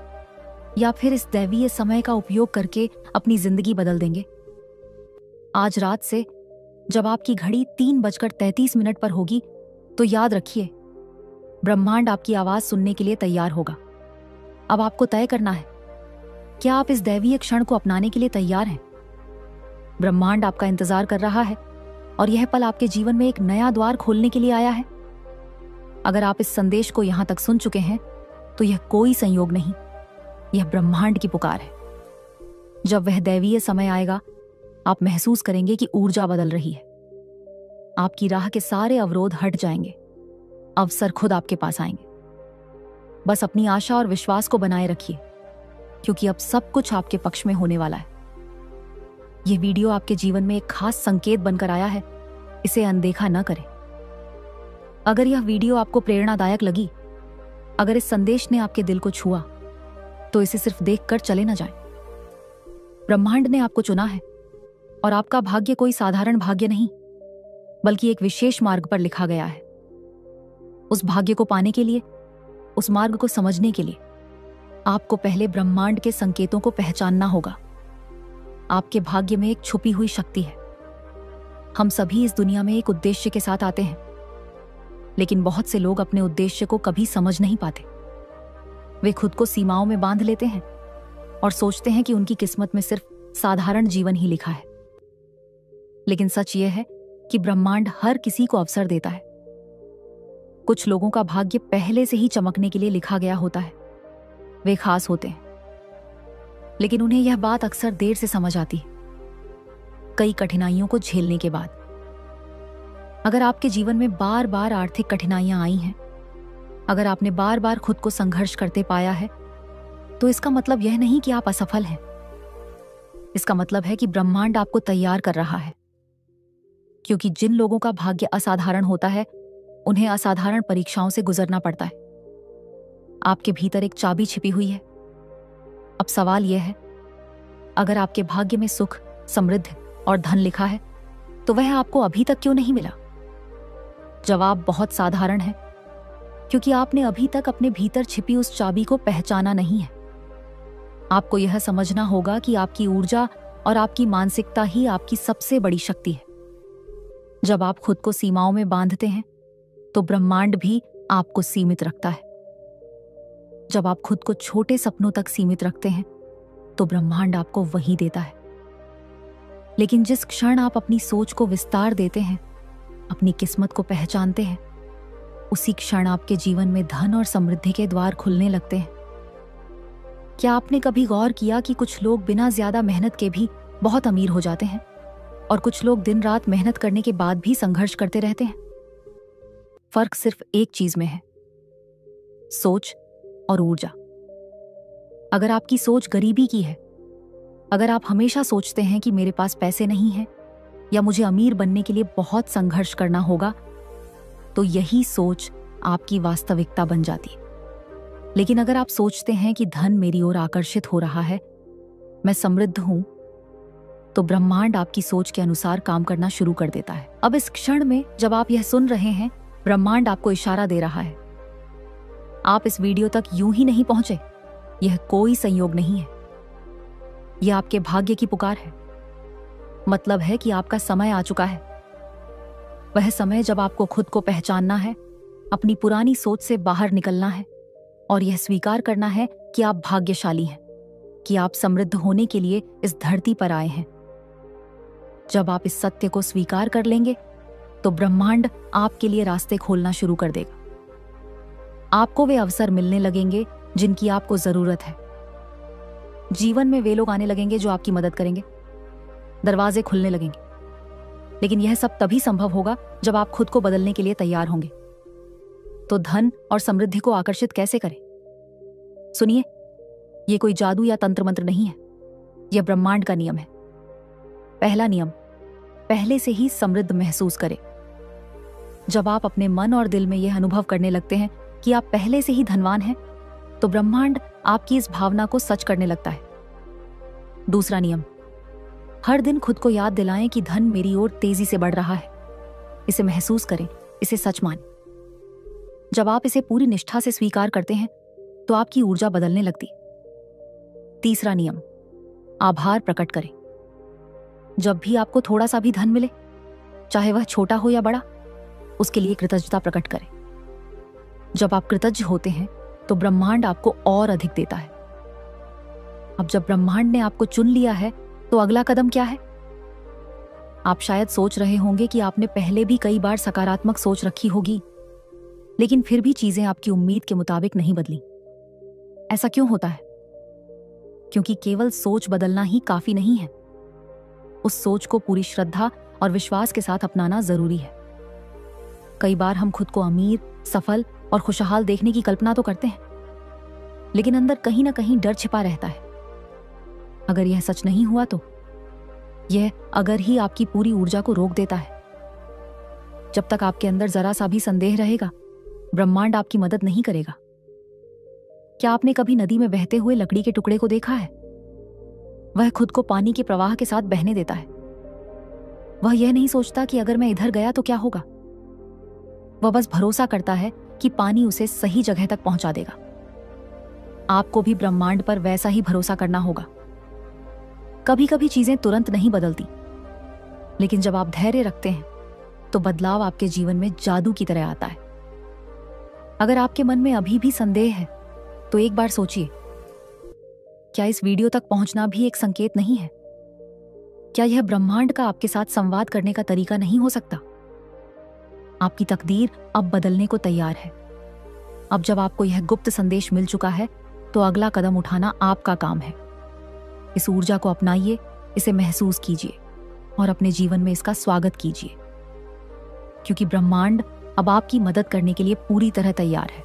या फिर इस दैवीय समय का उपयोग करके अपनी जिंदगी बदल देंगे? आज रात से जब आपकी घड़ी 3:33 पर होगी तो याद रखिए, ब्रह्मांड आपकी आवाज सुनने के लिए तैयार होगा। अब आपको तय करना है, क्या आप इस दैवीय क्षण को अपनाने के लिए तैयार हैं? ब्रह्मांड आपका इंतजार कर रहा है, और यह पल आपके जीवन में एक नया द्वार खोलने के लिए आया है। अगर आप इस संदेश को यहां तक सुन चुके हैं तो यह कोई संयोग नहीं, यह ब्रह्मांड की पुकार है। जब वह दैवीय समय आएगा, आप महसूस करेंगे कि ऊर्जा बदल रही है। आपकी राह के सारे अवरोध हट जाएंगे, अवसर खुद आपके पास आएंगे। बस अपनी आशा और विश्वास को बनाए रखिए, क्योंकि अब सब कुछ आपके पक्ष में होने वाला है। यह वीडियो आपके जीवन में एक खास संकेत बनकर आया है, इसे अनदेखा न करें। अगर यह वीडियो आपको प्रेरणादायक लगी, अगर इस संदेश ने आपके दिल को छुआ, तो इसे सिर्फ देखकर चले न जाएं। ब्रह्मांड ने आपको चुना है, और आपका भाग्य कोई साधारण भाग्य नहीं, बल्कि एक विशेष मार्ग पर लिखा गया है। उस भाग्य को पाने के लिए, उस मार्ग को समझने के लिए, आपको पहले ब्रह्मांड के संकेतों को पहचानना होगा। आपके भाग्य में एक छुपी हुई शक्ति है। हम सभी इस दुनिया में एक उद्देश्य के साथ आते हैं, लेकिन बहुत से लोग अपने उद्देश्य को कभी समझ नहीं पाते। वे खुद को सीमाओं में बांध लेते हैं और सोचते हैं कि उनकी किस्मत में सिर्फ साधारण जीवन ही लिखा है। लेकिन सच यह है कि ब्रह्मांड हर किसी को अवसर देता है। कुछ लोगों का भाग्य पहले से ही चमकने के लिए लिखा गया होता है। वे खास होते हैं, लेकिन उन्हें यह बात अक्सर देर से समझ आती है, कई कठिनाइयों को झेलने के बाद। अगर आपके जीवन में बार बार आर्थिक कठिनाइयां आई हैं, अगर आपने बार बार खुद को संघर्ष करते पाया है, तो इसका मतलब यह नहीं कि आप असफल हैं। इसका मतलब है कि ब्रह्मांड आपको तैयार कर रहा है, क्योंकि जिन लोगों का भाग्य असाधारण होता है, उन्हें असाधारण परीक्षाओं से गुजरना पड़ता है। आपके भीतर एक चाबी छिपी हुई है। अब सवाल यह है, अगर आपके भाग्य में सुख, समृद्धि और धन लिखा है, तो वह आपको अभी तक क्यों नहीं मिला? जवाब बहुत साधारण है, क्योंकि आपने अभी तक अपने भीतर छिपी उस चाबी को पहचाना नहीं है। आपको यह समझना होगा कि आपकी ऊर्जा और आपकी मानसिकता ही आपकी सबसे बड़ी शक्ति है। जब आप खुद को सीमाओं में बांधते हैं, तो ब्रह्मांड भी आपको सीमित रखता है। जब आप खुद को छोटे सपनों तक सीमित रखते हैं, तो ब्रह्मांड आपको वही देता है। लेकिन जिस क्षण आप अपनी सोच को विस्तार देते हैं, अपनी किस्मत को पहचानते हैं, उसी क्षण आपके जीवन में धन और समृद्धि के द्वार खुलने लगते हैं। क्या आपने कभी गौर किया कि कुछ लोग बिना ज्यादा मेहनत के भी बहुत अमीर हो जाते हैं, और कुछ लोग दिन रात मेहनत करने के बाद भी संघर्ष करते रहते हैं? फर्क सिर्फ एक चीज में है, सोच और ऊर्जा। अगर आपकी सोच गरीबी की है, अगर आप हमेशा सोचते हैं कि मेरे पास पैसे नहीं हैं, या मुझे अमीर बनने के लिए बहुत संघर्ष करना होगा, तो यही सोच आपकी वास्तविकता बन जाती है। लेकिन अगर आप सोचते हैं कि धन मेरी ओर आकर्षित हो रहा है, मैं समृद्ध हूं, तो ब्रह्मांड आपकी सोच के अनुसार काम करना शुरू कर देता है। अब इस क्षण में जब आप यह सुन रहे हैं, ब्रह्मांड आपको इशारा दे रहा है। आप इस वीडियो तक यूं ही नहीं पहुंचे, यह कोई संयोग नहीं है। यह आपके भाग्य की पुकार है। मतलब है कि आपका समय आ चुका है। वह समय जब आपको खुद को पहचानना है, अपनी पुरानी सोच से बाहर निकलना है, और यह स्वीकार करना है कि आप भाग्यशाली हैं, कि आप समृद्ध होने के लिए इस धरती पर आए हैं। जब आप इस सत्य को स्वीकार कर लेंगे, तो ब्रह्मांड आपके लिए रास्ते खोलना शुरू कर देगा। आपको वे अवसर मिलने लगेंगे जिनकी आपको जरूरत है। जीवन में वे लोग आने लगेंगे जो आपकी मदद करेंगे, दरवाजे खुलने लगेंगे। लेकिन यह सब तभी संभव होगा जब आप खुद को बदलने के लिए तैयार होंगे। तो धन और समृद्धि को आकर्षित कैसे करें? सुनिए, यह कोई जादू या तंत्र मंत्र नहीं है, यह ब्रह्मांड का नियम है। पहला नियम, पहले से ही समृद्ध महसूस करें। जब आप अपने मन और दिल में यह अनुभव करने लगते हैं कि आप पहले से ही धनवान हैं, तो ब्रह्मांड आपकी इस भावना को सच करने लगता है। दूसरा नियम, हर दिन खुद को याद दिलाएं कि धन मेरी ओर तेजी से बढ़ रहा है। इसे महसूस करें, इसे सच मानें। जब आप इसे पूरी निष्ठा से स्वीकार करते हैं तो आपकी ऊर्जा बदलने लगती। तीसरा नियम, आभार प्रकट करें। जब भी आपको थोड़ा सा भी धन मिले, चाहे वह छोटा हो या बड़ा, उसके लिए कृतज्ञता प्रकट करें। जब आप कृतज्ञ होते हैं तो ब्रह्मांड आपको और अधिक देता है। अब जब ब्रह्मांड ने आपको चुन लिया है तो अगला कदम क्या है? आप शायद सोच रहे होंगे कि आपने पहले भी कई बार सकारात्मक सोच रखी होगी, लेकिन फिर भी चीजें आपकी उम्मीद के मुताबिक नहीं बदली। ऐसा क्यों होता है? क्योंकि केवल सोच बदलना ही काफी नहीं है। उस सोच को पूरी श्रद्धा और विश्वास के साथ अपनाना जरूरी है। कई बार हम खुद को अमीर, सफल और खुशहाल देखने की कल्पना तो करते हैं, लेकिन अंदर कहीं ना कहीं डर छिपा रहता है। अगर यह सच नहीं हुआ तो यह अगर ही आपकी पूरी ऊर्जा को रोक देता है। जब तक आपके अंदर जरा सा भी संदेह रहेगा, ब्रह्मांड आपकी मदद नहीं करेगा। क्या आपने कभी नदी में बहते हुए लकड़ी के टुकड़े को देखा है? वह खुद को पानी के प्रवाह के साथ बहने देता है। वह यह नहीं सोचता कि अगर मैं इधर गया तो क्या होगा। वह बस भरोसा करता है कि पानी उसे सही जगह तक पहुंचा देगा। आपको भी ब्रह्मांड पर वैसा ही भरोसा करना होगा। कभी कभी चीजें तुरंत नहीं बदलती, लेकिन जब आप धैर्य रखते हैं तो बदलाव आपके जीवन में जादू की तरह आता है। अगर आपके मन में अभी भी संदेह है तो एक बार सोचिए, क्या इस वीडियो तक पहुंचना भी एक संकेत नहीं है? क्या यह ब्रह्मांड का आपके साथ संवाद करने का तरीका नहीं हो सकता? आपकी तकदीर अब बदलने को तैयार है। अब जब आपको यह गुप्त संदेश मिल चुका है तो अगला कदम उठाना आपका काम है। इस ऊर्जा को अपनाइए, इसे महसूस कीजिए और अपने जीवन में इसका स्वागत कीजिए, क्योंकि ब्रह्मांड अब आपकी मदद करने के लिए पूरी तरह तैयार है।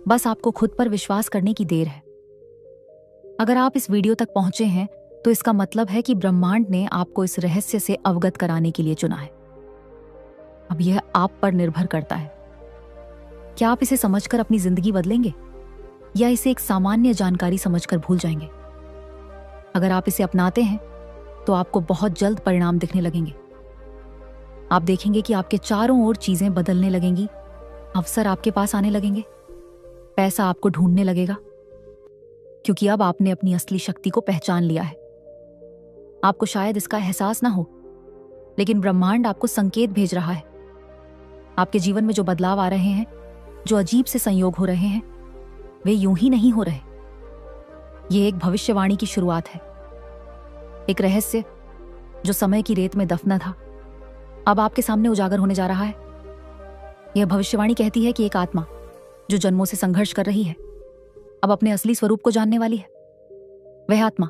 बस आपको खुद पर विश्वास करने की देर है। अगर आप इस वीडियो तक पहुंचे हैं तो इसका मतलब है कि ब्रह्मांड ने आपको इस रहस्य से अवगत कराने के लिए चुना है। अब यह आप पर निर्भर करता है। क्या आप इसे समझकर अपनी जिंदगी बदलेंगे या इसे एक सामान्य जानकारी समझकर भूल जाएंगे? अगर आप इसे अपनाते हैं तो आपको बहुत जल्द परिणाम दिखने लगेंगे। आप देखेंगे कि आपके चारों ओर चीजें बदलने लगेंगी, अवसर आपके पास आने लगेंगे, पैसा आपको ढूंढने लगेगा, क्योंकि अब आपने अपनी असली शक्ति को पहचान लिया है। आपको शायद इसका एहसास ना हो, लेकिन ब्रह्मांड आपको संकेत भेज रहा है। आपके जीवन में जो बदलाव आ रहे हैं, जो अजीब से संयोग हो रहे हैं, वे यूं ही नहीं हो रहे। ये एक भविष्यवाणी की शुरुआत है। एक रहस्य जो समय की रेत में दफना था, अब आपके सामने उजागर होने जा रहा है। यह भविष्यवाणी कहती है कि एक आत्मा जो जन्मों से संघर्ष कर रही है, अब अपने असली स्वरूप को जानने वाली है। वह आत्मा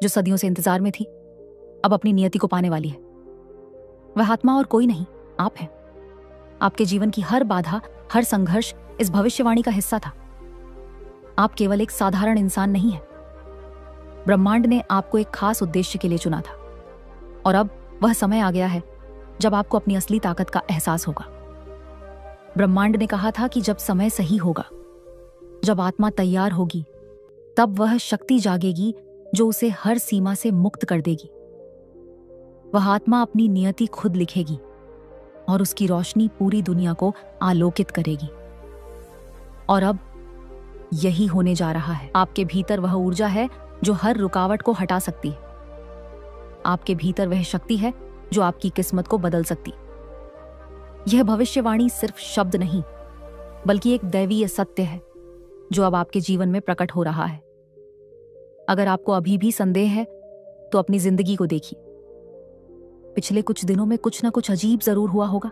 जो सदियों से इंतजार में थी, अब अपनी नियति को पाने वाली है। वह आत्मा और कोई नहीं, आप हैं। आपके जीवन की हर बाधा, हर संघर्ष इस भविष्यवाणी का हिस्सा था। आप केवल एक साधारण इंसान नहीं हैं। ब्रह्मांड ने आपको एक खास उद्देश्य के लिए चुना था, और अब वह समय आ गया है जब आपको अपनी असली ताकत का एहसास होगा। ब्रह्मांड ने कहा था कि जब समय सही होगा, जब आत्मा तैयार होगी, तब वह शक्ति जागेगी जो उसे हर सीमा से मुक्त कर देगी। वह आत्मा अपनी नियति खुद लिखेगी और उसकी रोशनी पूरी दुनिया को आलोकित करेगी। और अब यही होने जा रहा है। आपके भीतर वह ऊर्जा है जो हर रुकावट को हटा सकती है। आपके भीतर वह शक्ति है जो आपकी किस्मत को बदल सकती। यह भविष्यवाणी सिर्फ शब्द नहीं, बल्कि एक दैवीय सत्य है जो अब आपके जीवन में प्रकट हो रहा है। अगर आपको अभी भी संदेह है तो अपनी जिंदगी को देखिए। पिछले कुछ दिनों में कुछ ना कुछ अजीब जरूर हुआ होगा।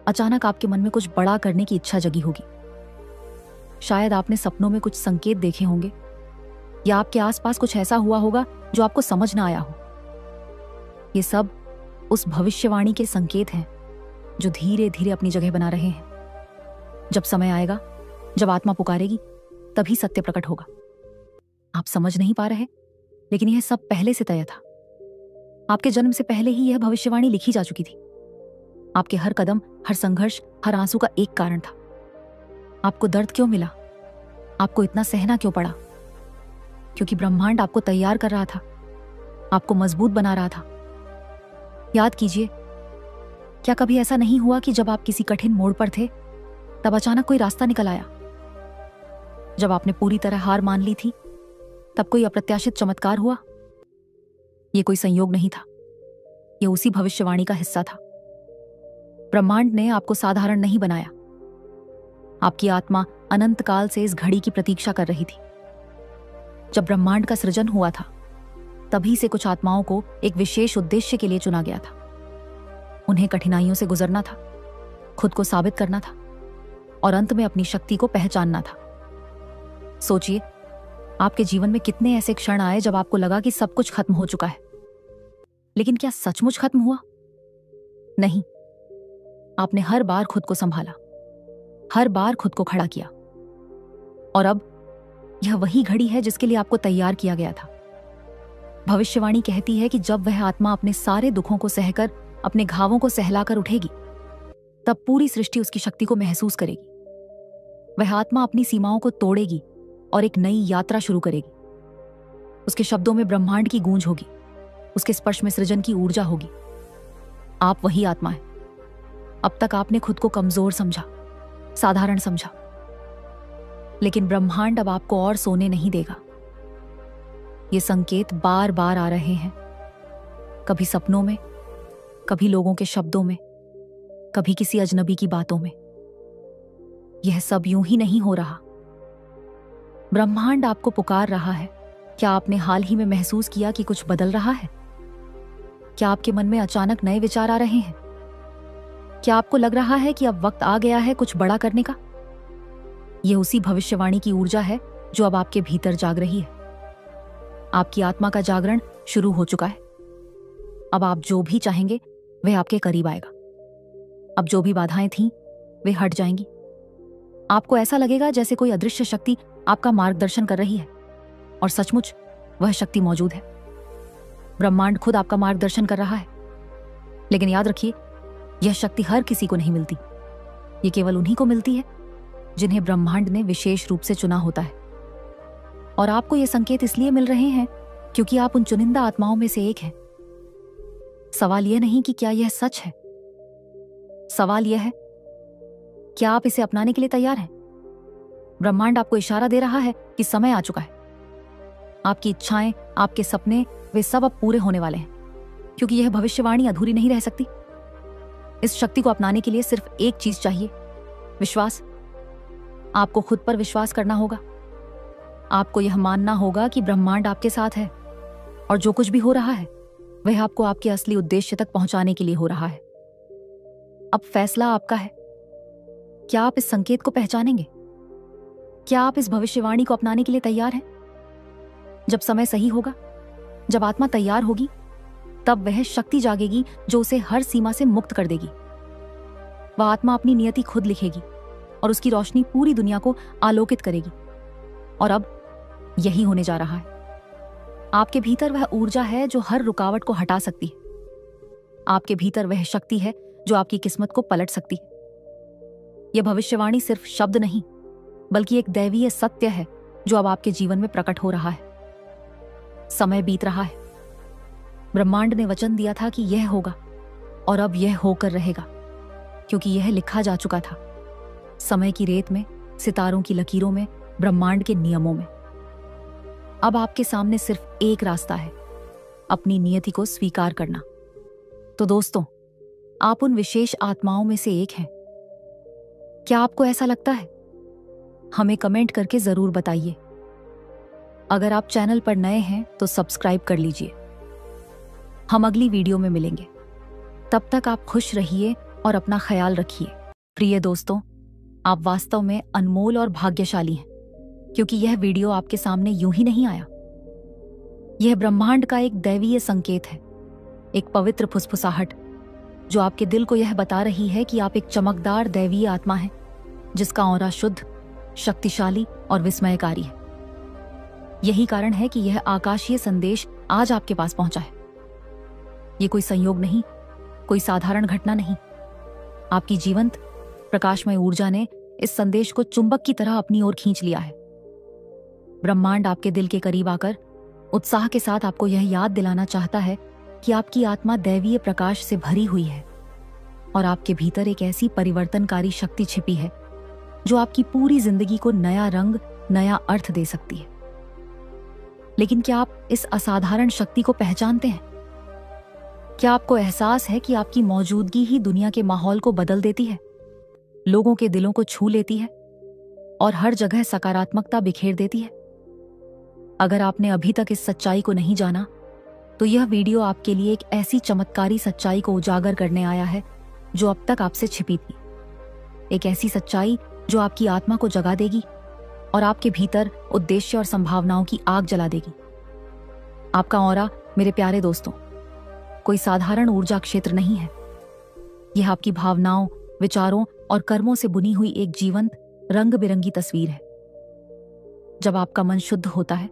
अचानक आपके मन में कुछ बड़ा करने की इच्छा जगी होगी। शायद आपने सपनों में कुछ संकेत देखे होंगे, या आपके आसपास कुछ ऐसा हुआ होगा जो आपको समझ ना आया हो। ये सब उस भविष्यवाणी के संकेत हैं जो धीरे धीरे अपनी जगह बना रहे हैं। जब समय आएगा, जब आत्मा पुकारेगी, तभी सत्य प्रकट होगा। आप समझ नहीं पा रहे, लेकिन यह सब पहले से तय था। आपके जन्म से पहले ही यह भविष्यवाणी लिखी जा चुकी थी। आपके हर कदम, हर संघर्ष, हर आंसू का एक कारण था। आपको दर्द क्यों मिला? आपको इतना सहना क्यों पड़ा? क्योंकि ब्रह्मांड आपको तैयार कर रहा था, आपको मजबूत बना रहा था। याद कीजिए, क्या कभी ऐसा नहीं हुआ कि जब आप किसी कठिन मोड़ पर थे, तब अचानक कोई रास्ता निकल आया? जब आपने पूरी तरह हार मान ली थी, तब कोई अप्रत्याशित चमत्कार हुआ? यह कोई संयोग नहीं था, यह उसी भविष्यवाणी का हिस्सा था। ब्रह्मांड ने आपको साधारण नहीं बनाया। आपकी आत्मा अनंत काल से इस घड़ी की प्रतीक्षा कर रही थी। जब ब्रह्मांड का सृजन हुआ था, तभी से कुछ आत्माओं को एक विशेष उद्देश्य के लिए चुना गया था। उन्हें कठिनाइयों से गुजरना था, खुद को साबित करना था और अंत में अपनी शक्ति को पहचानना था। सोचिए, आपके जीवन में कितने ऐसे क्षण आए जब आपको लगा कि सब कुछ खत्म हो चुका है। लेकिन क्या सचमुच खत्म हुआ? नहीं। आपने हर बार खुद को संभाला, हर बार खुद को खड़ा किया। और अब यह वही घड़ी है जिसके लिए आपको तैयार किया गया था। भविष्यवाणी कहती है कि जब वह आत्मा अपने सारे दुखों को सहकर, अपने घावों को सहलाकर उठेगी, तब पूरी सृष्टि उसकी शक्ति को महसूस करेगी। वह आत्मा अपनी सीमाओं को तोड़ेगी और एक नई यात्रा शुरू करेगी। उसके शब्दों में ब्रह्मांड की गूंज होगी, उसके स्पर्श में सृजन की ऊर्जा होगी। आप वही आत्मा है। अब तक आपने खुद को कमजोर समझा, साधारण समझा, लेकिन ब्रह्मांड अब आपको और सोने नहीं देगा। ये संकेत बार बार आ रहे हैं, कभी सपनों में, कभी लोगों के शब्दों में, कभी किसी अजनबी की बातों में। यह सब यूं ही नहीं हो रहा। ब्रह्मांड आपको पुकार रहा है। क्या आपने हाल ही में महसूस किया कि कुछ बदल रहा है? क्या आपके मन में अचानक नए विचार आ रहे हैं? क्या आपको लग रहा है कि अब वक्त आ गया है कुछ बड़ा करने का? यह उसी भविष्यवाणी की ऊर्जा है जो अब आपके भीतर जाग रही है। आपकी आत्मा का जागरण शुरू हो चुका है। अब आप जो भी चाहेंगे वह आपके करीब आएगा। अब जो भी बाधाएं थीं वे हट जाएंगी। आपको ऐसा लगेगा जैसे कोई अदृश्य शक्ति आपका मार्गदर्शन कर रही है, और सचमुच वह शक्ति मौजूद है। ब्रह्मांड खुद आपका मार्गदर्शन कर रहा है। लेकिन याद रखिए, यह शक्ति हर किसी को नहीं मिलती। ये केवल उन्हीं को मिलती है जिन्हें ब्रह्मांड ने विशेष रूप से चुना होता है। और आपको ये संकेत इसलिए मिल रहे हैं क्योंकि आप उन चुनिंदा आत्माओं में से एक हैं। सवाल यह नहीं कि क्या यह सच है, सवाल यह है क्या आप इसे अपनाने के लिए तैयार हैं। ब्रह्मांड आपको इशारा दे रहा है कि समय आ चुका है। आपकी इच्छाएं, आपके सपने, वे सब अब पूरे होने वाले हैं, क्योंकि यह भविष्यवाणी अधूरी नहीं रह सकती। इस शक्ति को अपनाने के लिए सिर्फ एक चीज चाहिए, विश्वास। आपको खुद पर विश्वास करना होगा। आपको यह मानना होगा कि ब्रह्मांड आपके साथ है और जो कुछ भी हो रहा है वह आपको आपके असली उद्देश्य तक पहुंचाने के लिए हो रहा है। अब फैसला आपका है। क्या आप इस संकेत को पहचानेंगे? क्या आप इस भविष्यवाणी को अपनाने के लिए तैयार हैं? जब समय सही होगा, जब आत्मा तैयार होगी, तब वह शक्ति जागेगी जो उसे हर सीमा से मुक्त कर देगी। वह आत्मा अपनी नियति खुद लिखेगी और उसकी रोशनी पूरी दुनिया को आलोकित करेगी। और अब यही होने जा रहा है। आपके भीतर वह ऊर्जा है जो हर रुकावट को हटा सकती है। आपके भीतर वह शक्ति है जो आपकी किस्मत को पलट सकती है। यह भविष्यवाणी सिर्फ शब्द नहीं, बल्कि एक दैवीय सत्य है जो अब आपके जीवन में प्रकट हो रहा है। समय बीत रहा है। ब्रह्मांड ने वचन दिया था कि यह होगा, और अब यह होकर रहेगा, क्योंकि यह लिखा जा चुका था। समय की रेत में, सितारों की लकीरों में, ब्रह्मांड के नियमों में। अब आपके सामने सिर्फ एक रास्ता है, अपनी नियति को स्वीकार करना। तो दोस्तों, आप उन विशेष आत्माओं में से एक हैं। क्या आपको ऐसा लगता है? हमें कमेंट करके जरूर बताइए। अगर आप चैनल पर नए हैं तो सब्सक्राइब कर लीजिए। हम अगली वीडियो में मिलेंगे। तब तक आप खुश रहिए और अपना ख्याल रखिए। प्रिय दोस्तों, आप वास्तव में अनमोल और भाग्यशाली हैं, क्योंकि यह वीडियो आपके सामने यूं ही नहीं आया। यह ब्रह्मांड का एक दैवीय संकेत है, एक पवित्र फुसफुसाहट जो आपके दिल को यह बता रही है कि आप एक चमकदार दैवीय आत्मा हैं, जिसका ऑरा शुद्ध, शक्तिशाली और विस्मयकारी है। यही कारण है कि यह आकाशीय संदेश आज आपके पास पहुंचा है। ये कोई संयोग नहीं, कोई साधारण घटना नहीं। आपकी जीवंत प्रकाशमय ऊर्जा ने इस संदेश को चुंबक की तरह अपनी ओर खींच लिया है। ब्रह्मांड आपके दिल के करीब आकर उत्साह के साथ आपको यह याद दिलाना चाहता है कि आपकी आत्मा दैवीय प्रकाश से भरी हुई है और आपके भीतर एक ऐसी परिवर्तनकारी शक्ति छिपी है जो आपकी पूरी जिंदगी को नया रंग, नया अर्थ दे सकती है। लेकिन क्या आप इस असाधारण शक्ति को पहचानते हैं? क्या आपको एहसास है कि आपकी मौजूदगी ही दुनिया के माहौल को बदल देती है, लोगों के दिलों को छू लेती है और हर जगह सकारात्मकता बिखेर देती है? अगर आपने अभी तक इस सच्चाई को नहीं जाना, तो यह वीडियो आपके लिए एक ऐसी चमत्कारी सच्चाई को उजागर करने आया है जो अब तक आपसे छिपी थी। एक ऐसी सच्चाई जो आपकी आत्मा को जगा देगी और आपके भीतर उद्देश्य और संभावनाओं की आग जला देगी। आपका ऑरा, मेरे प्यारे दोस्तों, कोई साधारण ऊर्जा क्षेत्र नहीं है। यह आपकी भावनाओं, विचारों और कर्मों से बुनी हुई एक जीवंत, रंग बिरंगी तस्वीर है। जब आपका मन शुद्ध होता है,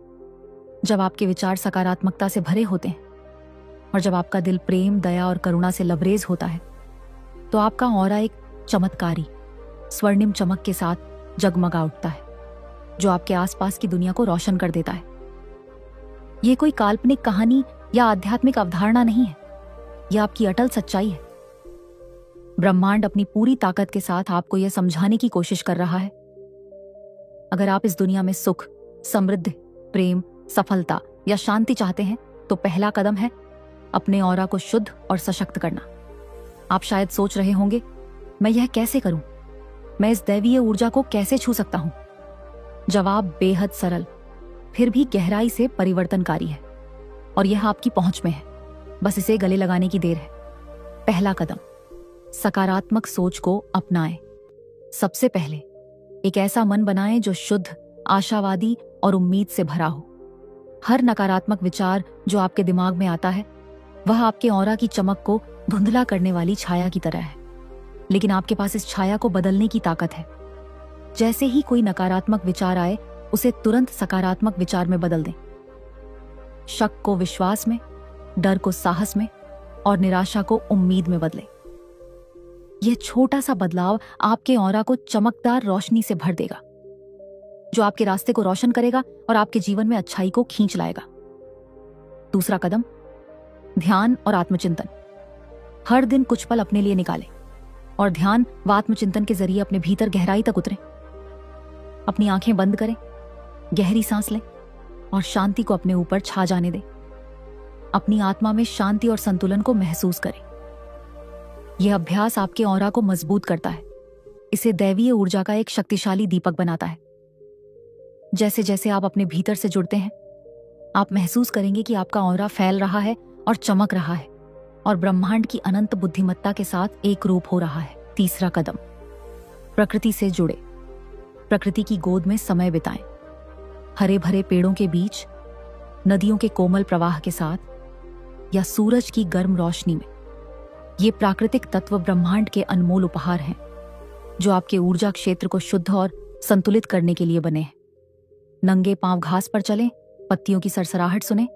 जब आपके विचार सकारात्मकता से भरे होते हैं और जब आपका दिल प्रेम, दया और करुणा से लबरेज होता है, तो आपका ऑरा एक चमत्कारी, स्वर्णिम चमक के साथ जगमगा उठता है, जो आपके आसपास की दुनिया को रोशन कर देता है। यह कोई काल्पनिक कहानी या आध्यात्मिक अवधारणा नहीं है, यह आपकी अटल सच्चाई है। ब्रह्मांड अपनी पूरी ताकत के साथ आपको यह समझाने की कोशिश कर रहा है, अगर आप इस दुनिया में सुख, समृद्धि, प्रेम, सफलता या शांति चाहते हैं, तो पहला कदम है अपने ऑरा को शुद्ध और सशक्त करना। आप शायद सोच रहे होंगे, मैं यह कैसे करूं? मैं इस दैवीय ऊर्जा को कैसे छू सकता हूं? जवाब बेहद सरल, फिर भी गहराई से परिवर्तनकारी है और यह आपकी पहुंच में है। बस इसे गले लगाने की देर है। पहला कदम, सकारात्मक सोच को अपनाएं। सबसे पहले एक ऐसा मन बनाएं जो शुद्ध, आशावादी और उम्मीद से भरा हो। हर नकारात्मक विचार जो आपके दिमाग में आता है, वह आपके ऑरा की चमक को धुंधला करने वाली छाया की तरह है, लेकिन आपके पास इस छाया को बदलने की ताकत है। जैसे ही कोई नकारात्मक विचार आए, उसे तुरंत सकारात्मक विचार में बदल दें। शक को विश्वास में, डर को साहस में और निराशा को उम्मीद में बदलें। यह छोटा सा बदलाव आपके ऑरा को चमकदार रोशनी से भर देगा, जो आपके रास्ते को रोशन करेगा और आपके जीवन में अच्छाई को खींच लाएगा। दूसरा कदम, ध्यान और आत्मचिंतन। हर दिन कुछ पल अपने लिए निकालें और ध्यान व आत्मचिंतन के जरिए अपने भीतर गहराई तक उतरें। अपनी आंखें बंद करें, गहरी सांस लें और शांति को अपने ऊपर छा जाने दें। अपनी आत्मा में शांति और संतुलन को महसूस करें। यह अभ्यास आपके ऑरा को मजबूत करता है, इसे दैवीय ऊर्जा का एक शक्तिशाली दीपक बनाता है। जैसे जैसे आप अपने भीतर से जुड़ते हैं, आप महसूस करेंगे कि आपका ऑरा फैल रहा है और चमक रहा है और ब्रह्मांड की अनंत बुद्धिमत्ता के साथ एक रूप हो रहा है। तीसरा कदम, प्रकृति से जुड़े। प्रकृति की गोद में समय बिताएं। हरे भरे पेड़ों के बीच, नदियों के कोमल प्रवाह के साथ या सूरज की गर्म रोशनी में। ये प्राकृतिक तत्व ब्रह्मांड के अनमोल उपहार हैं, जो आपके ऊर्जा क्षेत्र को शुद्ध और संतुलित करने के लिए बने हैं। नंगे पांव घास पर चलें, पत्तियों की सरसराहट सुनें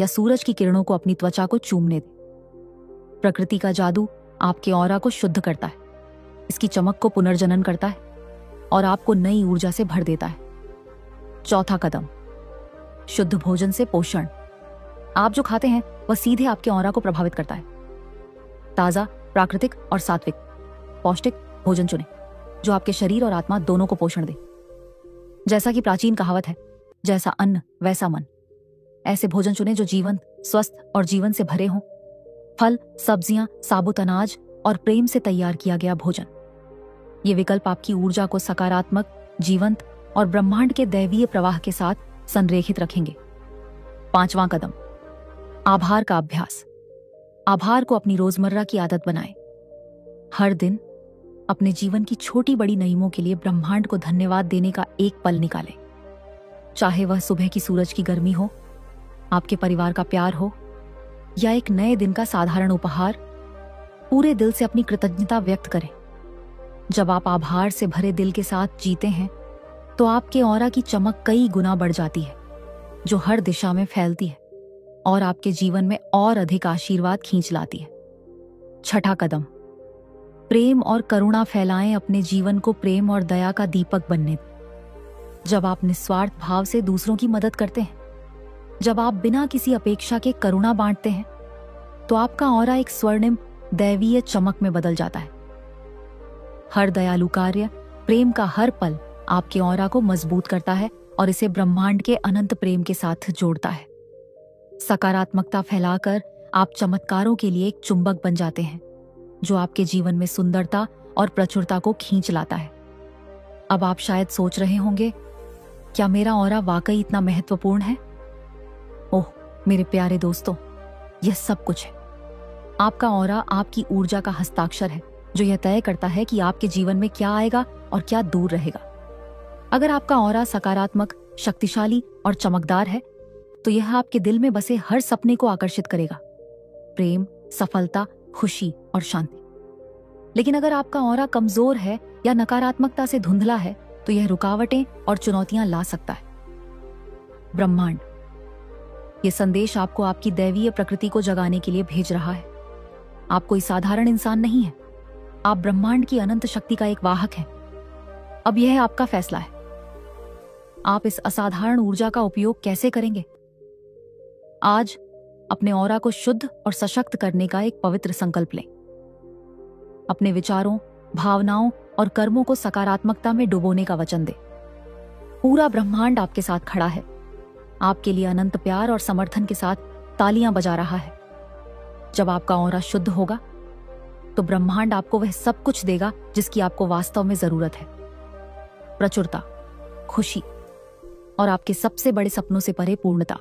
या सूरज की किरणों को अपनी त्वचा को चूमने दें। प्रकृति का जादू आपके ऑरा को शुद्ध करता है, इसकी चमक को पुनर्जनन करता है और आपको नई ऊर्जा से भर देता है। चौथा कदम, शुद्ध भोजन से पोषण। आप जो खाते हैं वह सीधे आपके ऑरा को प्रभावित करता है। ताजा, प्राकृतिक और सात्विक पौष्टिक भोजन चुनें, जो आपके शरीर और आत्मा दोनों को पोषण दे। जैसा कि प्राचीन कहावत है, जैसा अन्न वैसा मन। ऐसे भोजन चुनें जो जीवंत, स्वस्थ और जीवन से भरे हों। फल, सब्जियां, साबुत अनाज और प्रेम से तैयार किया गया भोजन। ये विकल्प आपकी ऊर्जा को सकारात्मक, जीवंत और ब्रह्मांड के दैवीय प्रवाह के साथ संरेखित रखेंगे। पांचवां कदम, आभार का अभ्यास। आभार को अपनी रोजमर्रा की आदत बनाएं। हर दिन अपने जीवन की छोटी बड़ी नईमों के लिए ब्रह्मांड को धन्यवाद देने का एक पल निकालें। चाहे वह सुबह की सूरज की गर्मी हो, आपके परिवार का प्यार हो या एक नए दिन का साधारण उपहार, पूरे दिल से अपनी कृतज्ञता व्यक्त करें। जब आप आभार से भरे दिल के साथ जीते हैं तो आपके ऑरा की चमक कई गुना बढ़ जाती है, जो हर दिशा में फैलती है और आपके जीवन में और अधिक आशीर्वाद खींच लाती है। छठा कदम, प्रेम और करुणा फैलाएं। अपने जीवन को प्रेम और दया का दीपक बनने दें। जब आप निस्वार्थ भाव से दूसरों की मदद करते हैं, जब आप बिना किसी अपेक्षा के करुणा बांटते हैं, तो आपका ऑरा एक स्वर्णिम दैवीय चमक में बदल जाता है। हर दयालु कार्य, प्रेम का हर पल आपके ऑरा को मजबूत करता है और इसे ब्रह्मांड के अनंत प्रेम के साथ जोड़ता है। सकारात्मकता फैलाकर आप चमत्कारों के लिए एक चुंबक बन जाते हैं, जो आपके जीवन में सुंदरता और प्रचुरता को खींच लाता है। अब आप शायद सोच रहे होंगे, क्या मेरा ऑरा वाकई इतना महत्वपूर्ण है? ओह मेरे प्यारे दोस्तों, यह सब कुछ है। आपका ऑरा आपकी ऊर्जा का हस्ताक्षर है, जो यह तय करता है कि आपके जीवन में क्या आएगा और क्या दूर रहेगा। अगर आपका ऑरा सकारात्मक, शक्तिशाली और चमकदार है, तो यह आपके दिल में बसे हर सपने को आकर्षित करेगा। प्रेम, सफलता, खुशी और शांति। लेकिन अगर आपका ऑरा कमजोर है या नकारात्मकता से धुंधला है, तो यह रुकावटें और चुनौतियां ला सकता है। ब्रह्मांड यह संदेश आपको आपकी दैवीय प्रकृति को जगाने के लिए भेज रहा है। आप कोई साधारण इंसान नहीं है, आप ब्रह्मांड की अनंत शक्ति का एक वाहक हैं। अब यह आपका फैसला है, आप इस असाधारण ऊर्जा का उपयोग कैसे करेंगे। आज अपने ऑरा को शुद्ध और सशक्त करने का एक पवित्र संकल्प लें। अपने विचारों, भावनाओं और कर्मों को सकारात्मकता में डुबोने का वचन दें। पूरा ब्रह्मांड आपके साथ खड़ा है, आपके लिए अनंत प्यार और समर्थन के साथ तालियां बजा रहा है। जब आपका ऑरा शुद्ध होगा, तो ब्रह्मांड आपको वह सब कुछ देगा जिसकी आपको वास्तव में जरूरत है। प्रचुरता, खुशी और आपके सबसे बड़े सपनों से परे पूर्णता।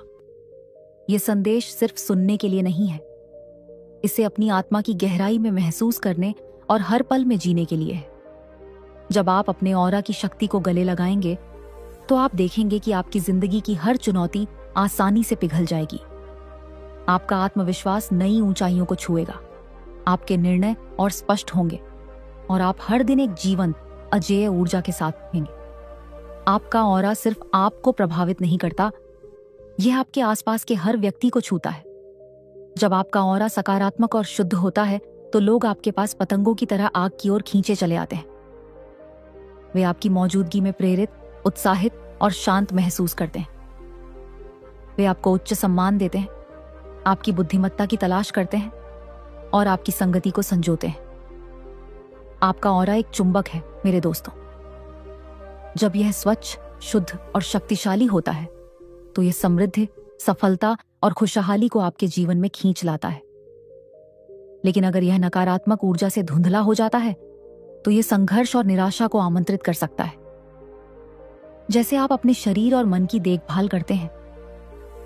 यह संदेश सिर्फ सुनने के लिए नहीं है, इसे अपनी आत्मा की गहराई में महसूस करने और हर पल में जीने के लिए है। जब आप अपने ऑरा की शक्ति को गले लगाएंगे, तो आप देखेंगे कि आपकी जिंदगी की हर चुनौती आसानी से पिघल जाएगी। आपका आत्मविश्वास नई ऊंचाइयों को छुएगा, आपके निर्णय और स्पष्ट होंगे और आप हर दिन एक जीवंत, अजेय ऊर्जा के साथ रहेंगे। आपका ऑरा सिर्फ आपको प्रभावित नहीं करता, यह आपके आसपास के हर व्यक्ति को छूता है। जब आपका ऑरा सकारात्मक और शुद्ध होता है, तो लोग आपके पास पतंगों की तरह आग की ओर खींचे चले आते हैं। वे आपकी मौजूदगी में प्रेरित, उत्साहित और शांत महसूस करते हैं। वे आपको उच्च सम्मान देते हैं, आपकी बुद्धिमत्ता की तलाश करते हैं और आपकी संगति को संजोते हैं। आपका ऑरा एक चुंबक है मेरे दोस्तों। जब यह स्वच्छ, शुद्ध और शक्तिशाली होता है, तो यह समृद्धि, सफलता और खुशहाली को आपके जीवन में खींच लाता है। लेकिन अगर यह नकारात्मक ऊर्जा से धुंधला हो जाता है, तो यह संघर्ष और निराशा को आमंत्रित कर सकता है। जैसे आप अपने शरीर और मन की देखभाल करते हैं,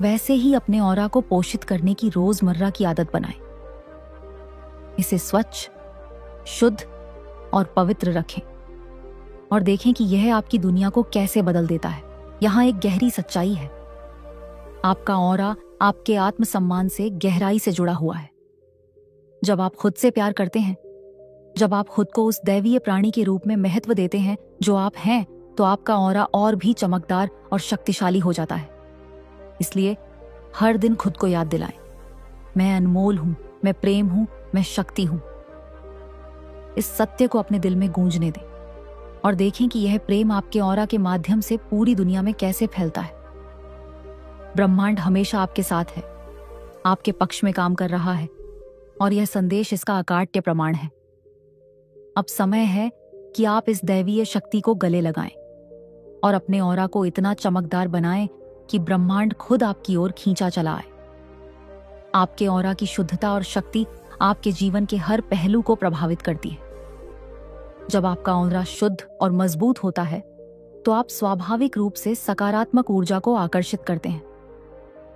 वैसे ही अपने ऑरा को पोषित करने की रोजमर्रा की आदत बनाएं। इसे स्वच्छ, शुद्ध और पवित्र रखें और देखें कि यह आपकी दुनिया को कैसे बदल देता है। यहां एक गहरी सच्चाई है, आपका ऑरा आपके आत्मसम्मान से गहराई से जुड़ा हुआ है। जब आप खुद से प्यार करते हैं, जब आप खुद को उस दैवीय प्राणी के रूप में महत्व देते हैं जो आप हैं, तो आपका ऑरा और भी चमकदार और शक्तिशाली हो जाता है। इसलिए हर दिन खुद को याद दिलाएं, मैं अनमोल हूं, मैं प्रेम हूं, मैं शक्ति हूं। इस सत्य को अपने दिल में गूंजने दें और देखें कि यह प्रेम आपके ऑरा के माध्यम से पूरी दुनिया में कैसे फैलता है। ब्रह्मांड हमेशा आपके साथ है, आपके पक्ष में काम कर रहा है और यह संदेश इसका अकाट्य प्रमाण है। अब समय है कि आप इस दैवीय शक्ति को गले लगाएं और अपने ऑरा को इतना चमकदार बनाएं कि ब्रह्मांड खुद आपकी ओर खींचा चला आए। आपके ऑरा की शुद्धता और शक्ति आपके जीवन के हर पहलू को प्रभावित करती है। जब आपका ऑरा शुद्ध और मजबूत होता है, तो आप स्वाभाविक रूप से सकारात्मक ऊर्जा को आकर्षित करते हैं।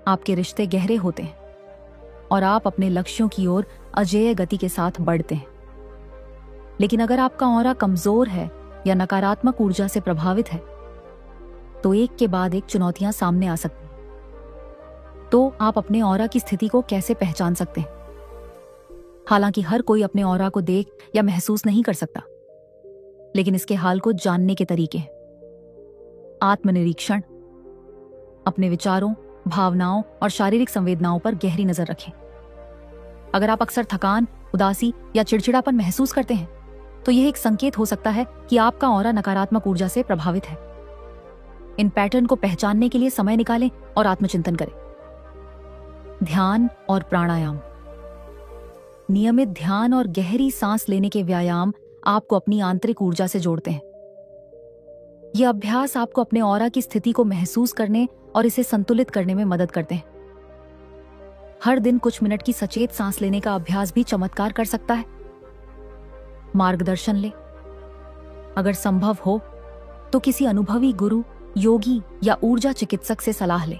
आपके रिश्ते गहरे होते हैं और आप अपने लक्ष्यों की ओर अजेय गति के साथ बढ़ते हैं। लेकिन अगर आपका ऑरा कमजोर है या नकारात्मक ऊर्जा से प्रभावित है, तो एक के बाद एक चुनौतियां सामने आ सकती हैं। तो आप अपने ऑरा की स्थिति को कैसे पहचान सकते हैं? हालांकि हर कोई अपने ऑरा को देख या महसूस नहीं कर सकता, लेकिन इसके हाल को जानने के तरीके हैं। आत्मनिरीक्षण, अपने विचारों, भावनाओं और शारीरिक संवेदनाओं पर गहरी नजर रखें। अगर आप अक्सर थकान, उदासी या चिड़चिड़ापन महसूस करते हैं, तो यह एक संकेत हो सकता है कि आपका ऑरा नकारात्मक ऊर्जा से प्रभावित है। इन पैटर्न को पहचानने के लिए समय निकालें और आत्मचिंतन करें। ध्यान और प्राणायाम, नियमित ध्यान और गहरी सांस लेने के व्यायाम आपको अपनी आंतरिक ऊर्जा से जोड़ते हैं। यह अभ्यास आपको अपने ऑरा की स्थिति को महसूस करने और इसे संतुलित करने में मदद करते हैं। हर दिन कुछ मिनट की सचेत सांस लेने का अभ्यास भी चमत्कार कर सकता है। मार्गदर्शन ले, अगर संभव हो तो किसी अनुभवी गुरु, योगी या ऊर्जा चिकित्सक से सलाह लें,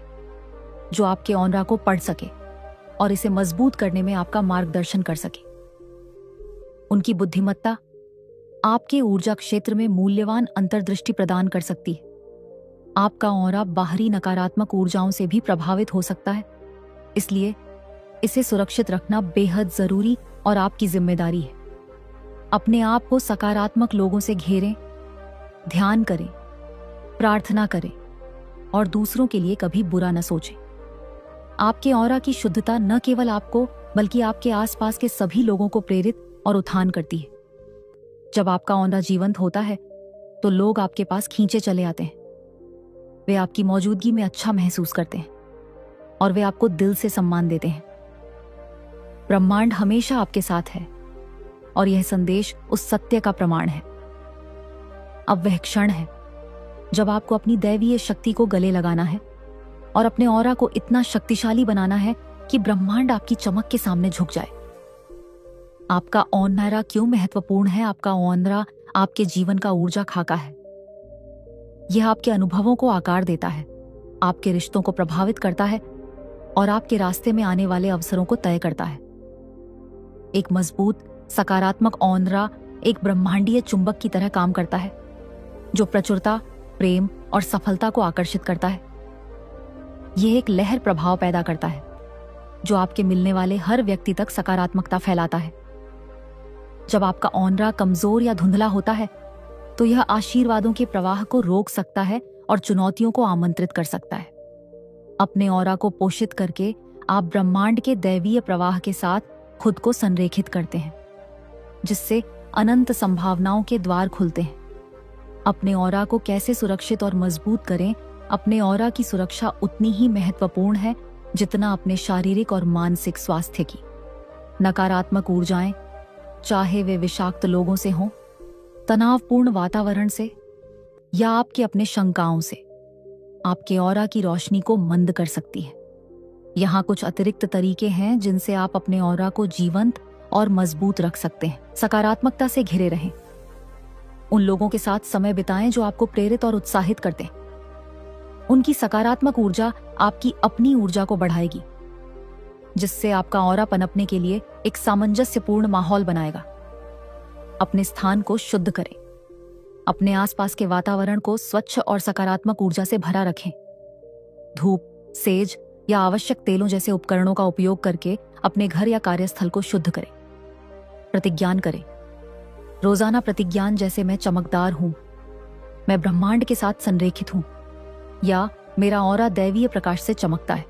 जो आपके ऑरा को पढ़ सके और इसे मजबूत करने में आपका मार्गदर्शन कर सके। उनकी बुद्धिमत्ता आपके ऊर्जा क्षेत्र में मूल्यवान अंतर्दृष्टि प्रदान कर सकती है। आपका ऑरा बाहरी नकारात्मक ऊर्जाओं से भी प्रभावित हो सकता है, इसलिए इसे सुरक्षित रखना बेहद जरूरी और आपकी जिम्मेदारी है। अपने आप को सकारात्मक लोगों से घेरें, ध्यान करें, प्रार्थना करें और दूसरों के लिए कभी बुरा न सोचें। आपके ऑरा की शुद्धता न केवल आपको बल्कि आपके आसपास के सभी लोगों को प्रेरित और उत्थान करती है। जब आपका ऑरा जीवंत होता है तो लोग आपके पास खींचे चले आते हैं। वे आपकी मौजूदगी में अच्छा महसूस करते हैं और वे आपको दिल से सम्मान देते हैं। ब्रह्मांड हमेशा आपके साथ है और यह संदेश उस सत्य का प्रमाण है। अब वह क्षण है जब आपको अपनी दैवीय शक्ति को गले लगाना है और अपने ऑरा को इतना शक्तिशाली बनाना है कि ब्रह्मांड आपकी चमक के सामने झुक जाए। आपका ऑरा क्यों महत्वपूर्ण है? आपका ऑरा आपके जीवन का ऊर्जा खाका है। यह आपके अनुभवों को आकार देता है, आपके रिश्तों को प्रभावित करता है और आपके रास्ते में आने वाले अवसरों को तय करता है। एक मजबूत, सकारात्मक ऑरा एक ब्रह्मांडीय चुंबक की तरह काम करता है, जो प्रचुरता, प्रेम और सफलता को आकर्षित करता है। यह एक लहर प्रभाव पैदा करता है, जो आपके मिलने वाले हर व्यक्ति तक सकारात्मकता फैलाता है। जब आपका ऑरा कमजोर या धुंधला होता है, तो यह आशीर्वादों के प्रवाह को रोक सकता है और चुनौतियों को आमंत्रित कर सकता है। अपने ऑरा को पोषित करके आप ब्रह्मांड के दैवीय प्रवाह के साथ खुद को संरेखित करते हैं, जिससे अनंत संभावनाओं के द्वार खुलते हैं। अपने ऑरा को कैसे सुरक्षित और मजबूत करें? अपने ऑरा की सुरक्षा उतनी ही महत्वपूर्ण है जितना अपने शारीरिक और मानसिक स्वास्थ्य की। नकारात्मक ऊर्जाएं, चाहे वे विषाक्त लोगों से हों, तनावपूर्ण वातावरण से या आपके अपने शंकाओं से, आपके ऑरा की रोशनी को मंद कर सकती है। यहाँ कुछ अतिरिक्त तरीके हैं जिनसे आप अपने ऑरा को जीवंत और मजबूत रख सकते हैं। सकारात्मकता से घिरे रहें। उन लोगों के साथ समय बिताएं जो आपको प्रेरित और उत्साहित करते हैं। उनकी सकारात्मक ऊर्जा आपकी अपनी ऊर्जा को बढ़ाएगी, जिससे आपका ऑरा पनपने के लिए एक सामंजस्यपूर्ण माहौल बनाएगा। अपने स्थान को शुद्ध करें। अपने आसपास के वातावरण को स्वच्छ और सकारात्मक ऊर्जा से भरा रखें। धूप, सेज या आवश्यक तेलों जैसे उपकरणों का उपयोग करके अपने घर या कार्यस्थल को शुद्ध करें। प्रतिज्ञान करें। रोजाना प्रतिज्ञान जैसे मैं चमकदार हूं, मैं ब्रह्मांड के साथ संरेखित हूं, या मेरा ऑरा दैवीय प्रकाश से चमकता है।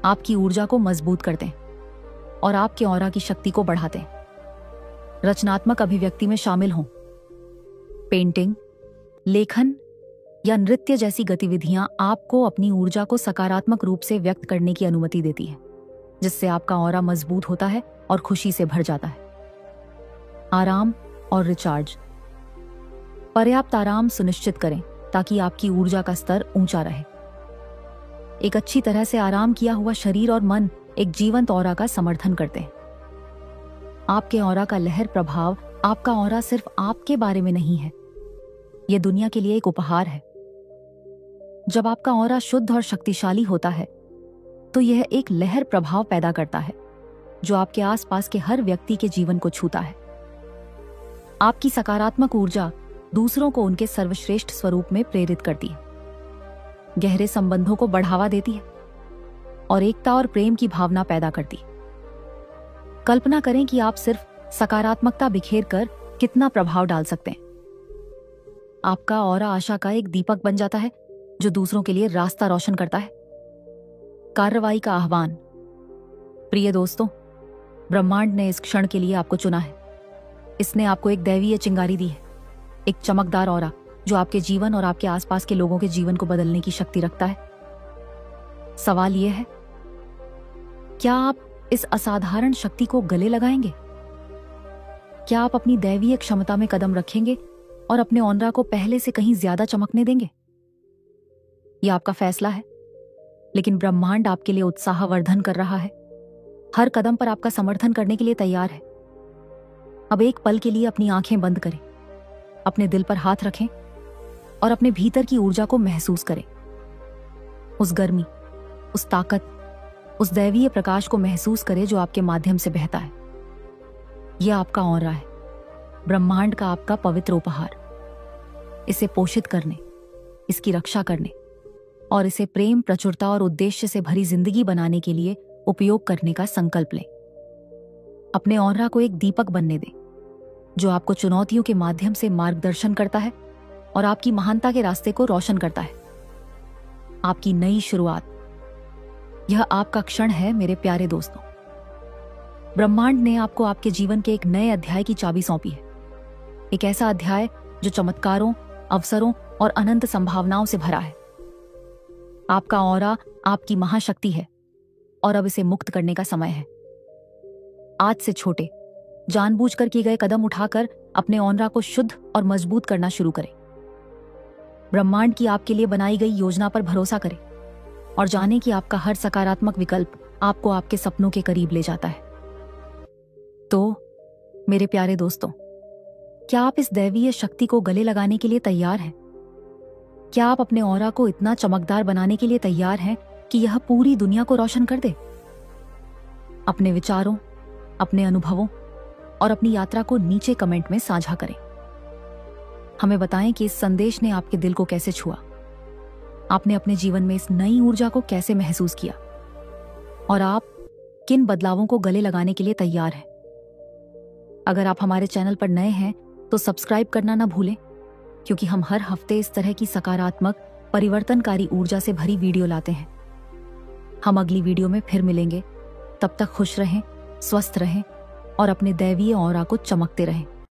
आपकी ऊर्जा को मजबूत करते हैं और आपके ऑरा की शक्ति को बढ़ाते हैं। रचनात्मक अभिव्यक्ति में शामिल हों। पेंटिंग, लेखन या नृत्य जैसी गतिविधियां आपको अपनी ऊर्जा को सकारात्मक रूप से व्यक्त करने की अनुमति देती है, जिससे आपका ऑरा मजबूत होता है और खुशी से भर जाता है। आराम और रिचार्ज। पर्याप्त आराम सुनिश्चित करें ताकि आपकी ऊर्जा का स्तर ऊंचा रहे। एक अच्छी तरह से आराम किया हुआ शरीर और मन एक जीवंत ऑरा का समर्थन करते हैं। आपके ऑरा का लहर प्रभाव, आपका ऑरा सिर्फ आपके बारे में नहीं है, यह दुनिया के लिए एक उपहार है। जब आपका ऑरा शुद्ध और शक्तिशाली होता है, तो यह एक लहर प्रभाव पैदा करता है, जो आपके आसपास के हर व्यक्ति के जीवन को छूता है। आपकी सकारात्मक ऊर्जा दूसरों को उनके सर्वश्रेष्ठ स्वरूप में प्रेरित करती है, गहरे संबंधों को बढ़ावा देती है और एकता और प्रेम की भावना पैदा करती। कल्पना करें कि आप सिर्फ सकारात्मकता बिखेर कर कितना प्रभाव डाल सकते हैं। आपका ऑरा आशा का एक दीपक बन जाता है जो दूसरों के लिए रास्ता रोशन करता है। कार्रवाई का आह्वान। प्रिय दोस्तों, ब्रह्मांड ने इस क्षण के लिए आपको चुना है। इसने आपको एक दैवीय चिंगारी दी है, एक चमकदार ऑरा जो आपके जीवन और आपके आसपास के लोगों के जीवन को बदलने की शक्ति रखता है। सवाल यह है, क्या आप इस असाधारण शक्ति को गले लगाएंगे? क्या आप अपनी दैवीय क्षमता में कदम रखेंगे और अपने ऑरा को पहले से कहीं ज्यादा चमकने देंगे? यह आपका फैसला है, लेकिन ब्रह्मांड आपके लिए उत्साहवर्धन कर रहा है, हर कदम पर आपका समर्थन करने के लिए तैयार है। अब एक पल के लिए अपनी आंखें बंद करें, अपने दिल पर हाथ रखें और अपने भीतर की ऊर्जा को महसूस करें। उस गर्मी, उस ताकत, उस दैवीय प्रकाश को महसूस करें जो आपके माध्यम से बहता है। यह आपका ऑरा है, ब्रह्मांड का आपका पवित्र उपहार। इसे पोषित करने, इसकी रक्षा करने और इसे प्रेम, प्रचुरता और उद्देश्य से भरी जिंदगी बनाने के लिए उपयोग करने का संकल्प लें। अपने ऑरा को एक दीपक बनने दें जो आपको चुनौतियों के माध्यम से मार्गदर्शन करता है और आपकी महानता के रास्ते को रोशन करता है। आपकी नई शुरुआत, यह आपका क्षण है मेरे प्यारे दोस्तों। ब्रह्मांड ने आपको आपके जीवन के एक नए अध्याय की चाबी सौंपी है, एक ऐसा अध्याय जो चमत्कारों, अवसरों और अनंत संभावनाओं से भरा है। आपका ऑरा आपकी महाशक्ति है और अब इसे मुक्त करने का समय है। आज से छोटे, जानबूझकर किए गए कदम उठाकर अपने ऑरा को शुद्ध और मजबूत करना शुरू करें। ब्रह्मांड की आपके लिए बनाई गई योजना पर भरोसा करें और जानें कि आपका हर सकारात्मक विकल्प आपको आपके सपनों के करीब ले जाता है। तो मेरे प्यारे दोस्तों, क्या आप इस दैवीय शक्ति को गले लगाने के लिए तैयार हैं? क्या आप अपने ऑरा को इतना चमकदार बनाने के लिए तैयार हैं कि यह पूरी दुनिया को रोशन कर दे? अपने विचारों, अपने अनुभवों और अपनी यात्रा को नीचे कमेंट में साझा करें। हमें बताएं कि इस संदेश ने आपके दिल को कैसे छुआ, आपने अपने जीवन में इस नई ऊर्जा को कैसे महसूस किया और आप किन बदलावों को गले लगाने के लिए तैयार हैं। अगर आप हमारे चैनल पर नए हैं तो सब्सक्राइब करना ना भूलें, क्योंकि हम हर हफ्ते इस तरह की सकारात्मक, परिवर्तनकारी ऊर्जा से भरी वीडियो लाते हैं। हम अगली वीडियो में फिर मिलेंगे। तब तक खुश रहें, स्वस्थ रहें और अपने दैवीय ऑरा को चमकते रहें।